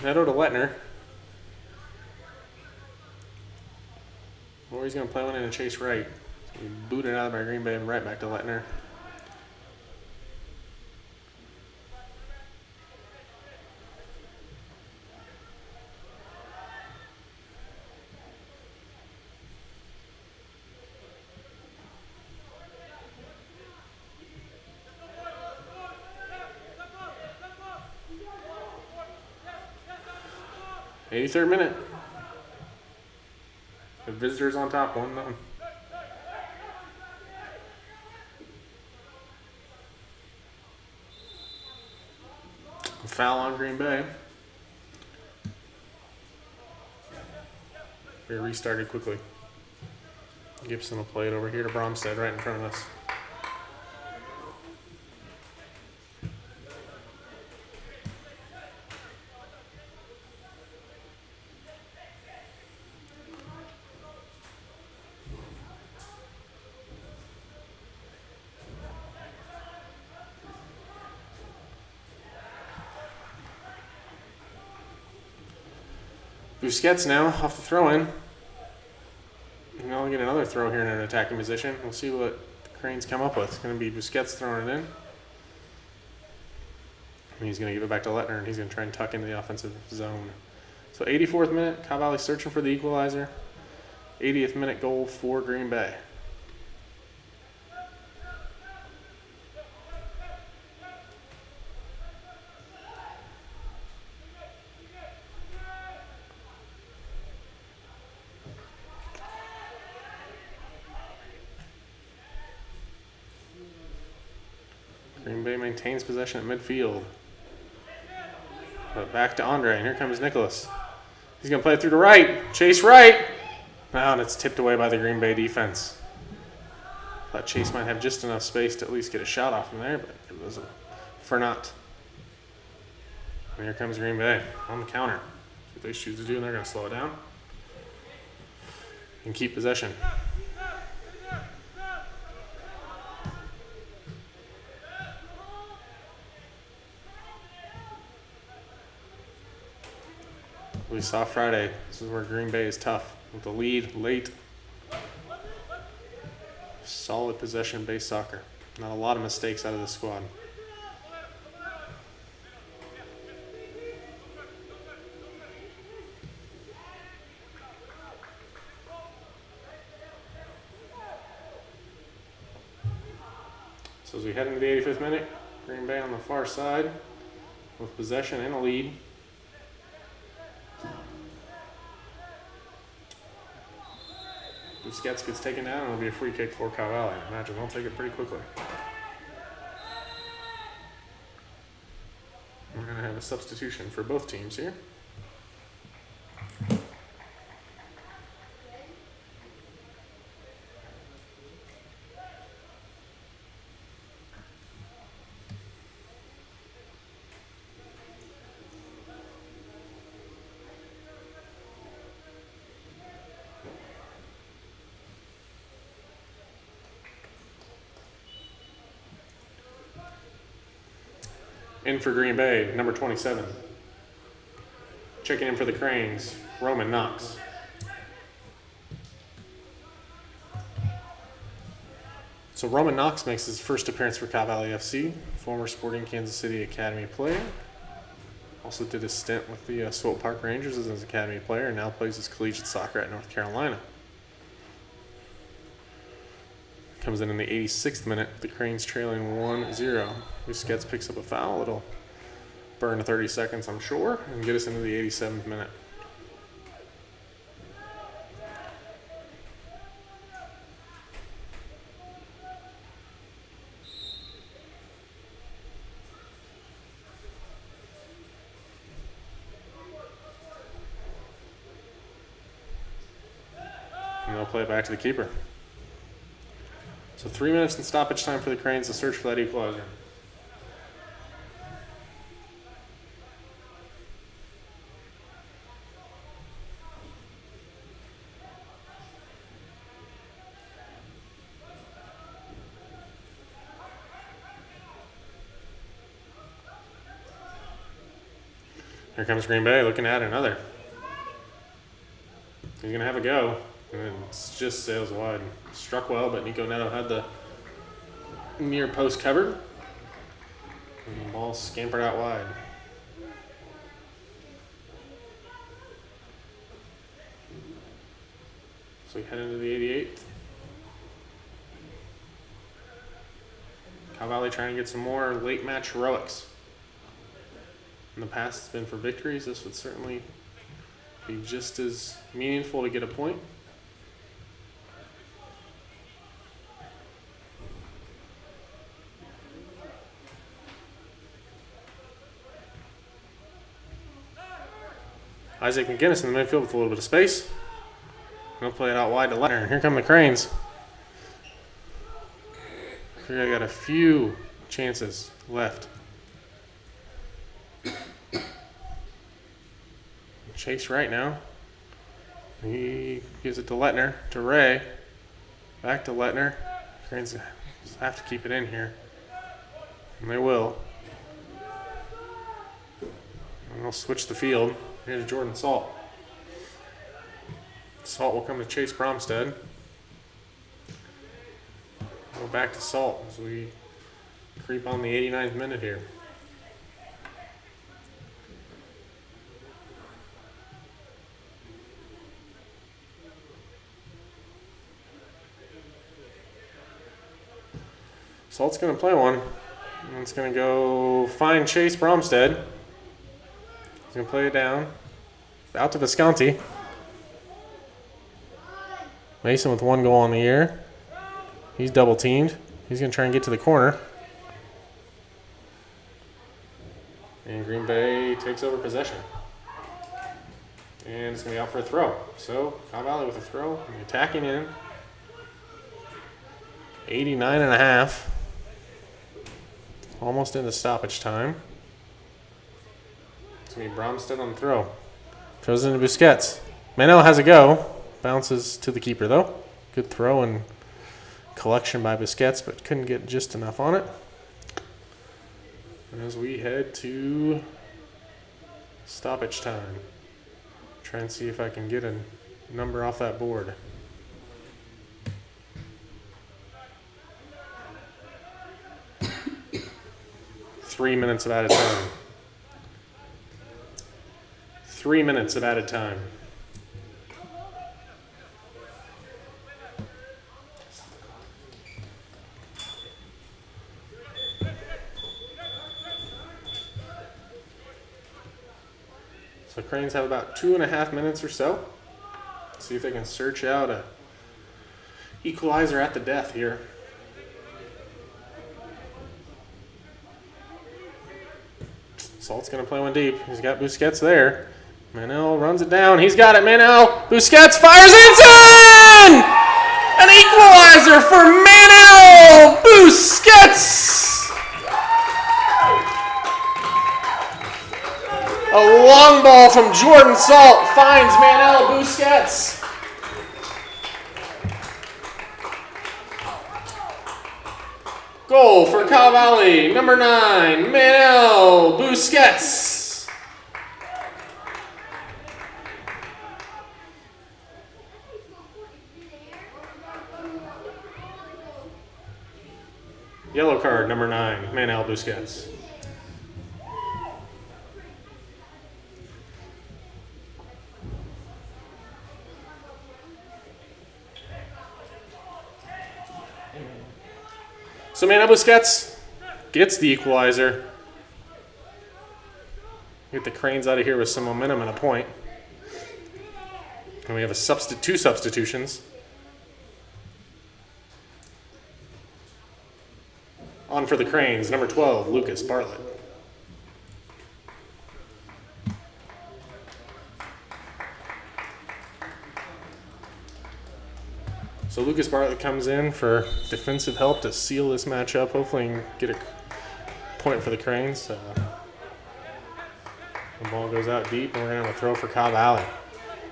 Neto to Lettner. Or he's going to play one in and chase right. So he booted out by Green Bay and right back to Lettner. Third minute. The visitors on top, 1-0. Foul on Green Bay. We restarted quickly. Gibson will play it over here to Bromstead right in front of us. Busquets now off the throw-in. And now we'll get another throw here in an attacking position. We'll see what the Cranes come up with. It's going to be Busquets throwing it in. And he's going to give it back to Lettner, and he's going to try and tuck into the offensive zone. So 84th minute, Cobb Valley searching for the equalizer. 80th minute goal for Green Bay. Green Bay maintains possession at midfield. But back to Andre, and here comes Nicholas. He's going to play it through to right. Chase right. Now, and it's tipped away by the Green Bay defense. Thought Chase might have just enough space to at least get a shot off from there, but it was for naught. And here comes Green Bay on the counter. That's what they choose to do, and they're going to slow it down and keep possession. We saw Friday. This is where Green Bay is tough. With the lead late. Solid possession-based soccer. Not a lot of mistakes out of the squad. So as we head into the 85th minute, Green Bay on the far side with possession and a lead. Busquets gets taken down, and it'll be a free kick for Cobb Valley. I imagine they'll take it pretty quickly. We're going to have a substitution for both teams here. In for Green Bay, number 27. Checking in for the Cranes, Roman Knox. So Roman Knox makes his first appearance for Cobb Valley FC, former Sporting Kansas City Academy player. Also did a stint with the Swope Park Rangers as an academy player, and now plays his collegiate soccer at North Carolina. Comes in the 86th minute, the Cranes trailing 1-0. Busquets picks up a foul. It'll burn 30 seconds, I'm sure, and get us into the 87th minute. And they'll play it back to the keeper. So 3 minutes in stoppage time for the Cranes to search for that equalizer. Here comes Green Bay looking at another. He's going to have a go. And it just sails wide. Struck well, but Nico Neto had the near post covered. And the ball scampered out wide. So we head into the 88th. Cobb Valley trying to get some more late match heroics. In the past, it's been for victories. This would certainly be just as meaningful to get a point. Isaac McGinnis in the midfield with a little bit of space. He'll play it out wide to Lettner. Here come the Cranes. We got a few chances left. Chase right now. He gives it to Lettner, to Ray. Back to Lettner. Cranes have to keep it in here. And they will. And they'll switch the field. Here's Jordan Salt. Salt will come to Chase Bromstead. Go back to Salt as we creep on the 89th minute here. Salt's going to play one. And it's going to go find Chase Bromstead. He's going to play it down. Out to Visconti. Mason with 1 goal on the year. He's double teamed. He's going to try and get to the corner. And Green Bay takes over possession. And it's going to be out for a throw. So, Cobb Valley with a throw. Attacking in. 89.5. Almost into stoppage time. It's going to be Bromstead on the throw. Throws it into Busquets. Manel has a go. Bounces to the keeper, though. Good throw and collection by Busquets, but couldn't get just enough on it. As we head to stoppage time. Try and see if I can get a number off that board. Three minutes of added time. 3 minutes of added time. So Cranes have about 2.5 minutes or so. See if they can search out a equalizer at the death here. Salt's going to play one deep. He's got Busquets there. Manel runs it down. He's got it. Manel. Busquets fires it in! An equalizer for Manel Busquets! A long ball from Jordan Salt finds Manel Busquets. Goal for Cobb Valley, number 9, Manel Busquets. Yellow card, number 9, Manel Busquets. So Manel Busquets gets the equalizer. Get the Cranes out of here with some momentum and a point. And we have two substitutions. On for the Cranes, number 12, Lucas Bartlett. So Lucas Bartlett comes in for defensive help to seal this matchup. Hopefully he can get a point for the Cranes. The ball goes out deep, and we're going to have a throw for Cobb Valley.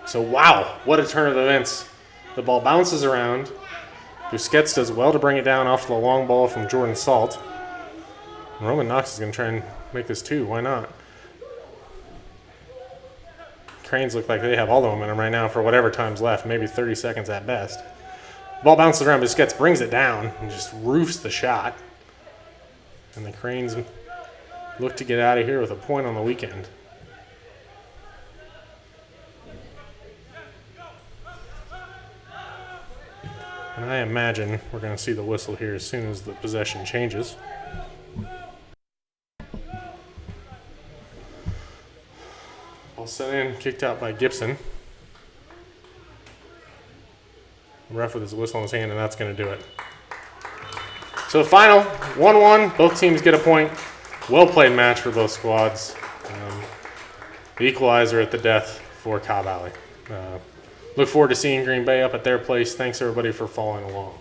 So wow, what a turn of events. The ball bounces around. Busquets does well to bring it down off the long ball from Jordan Salt. Roman Knox is going to try and make this 2. Why not? Cranes look like they have all the momentum right now for whatever time's left, maybe 30 seconds at best. Ball bounces around, Busquets brings it down and just roofs the shot. And the Cranes look to get out of here with a point on the weekend. And I imagine we're going to see the whistle here as soon as the possession changes. Ball sent in, kicked out by Gibson. Ref with his whistle in his hand, and that's going to do it. So the final, 1-1. Both teams get a point. Well-played match for both squads. The equalizer at the death for Cobb Valley. Look forward to seeing Green Bay up at their place. Thanks, everybody, for following along.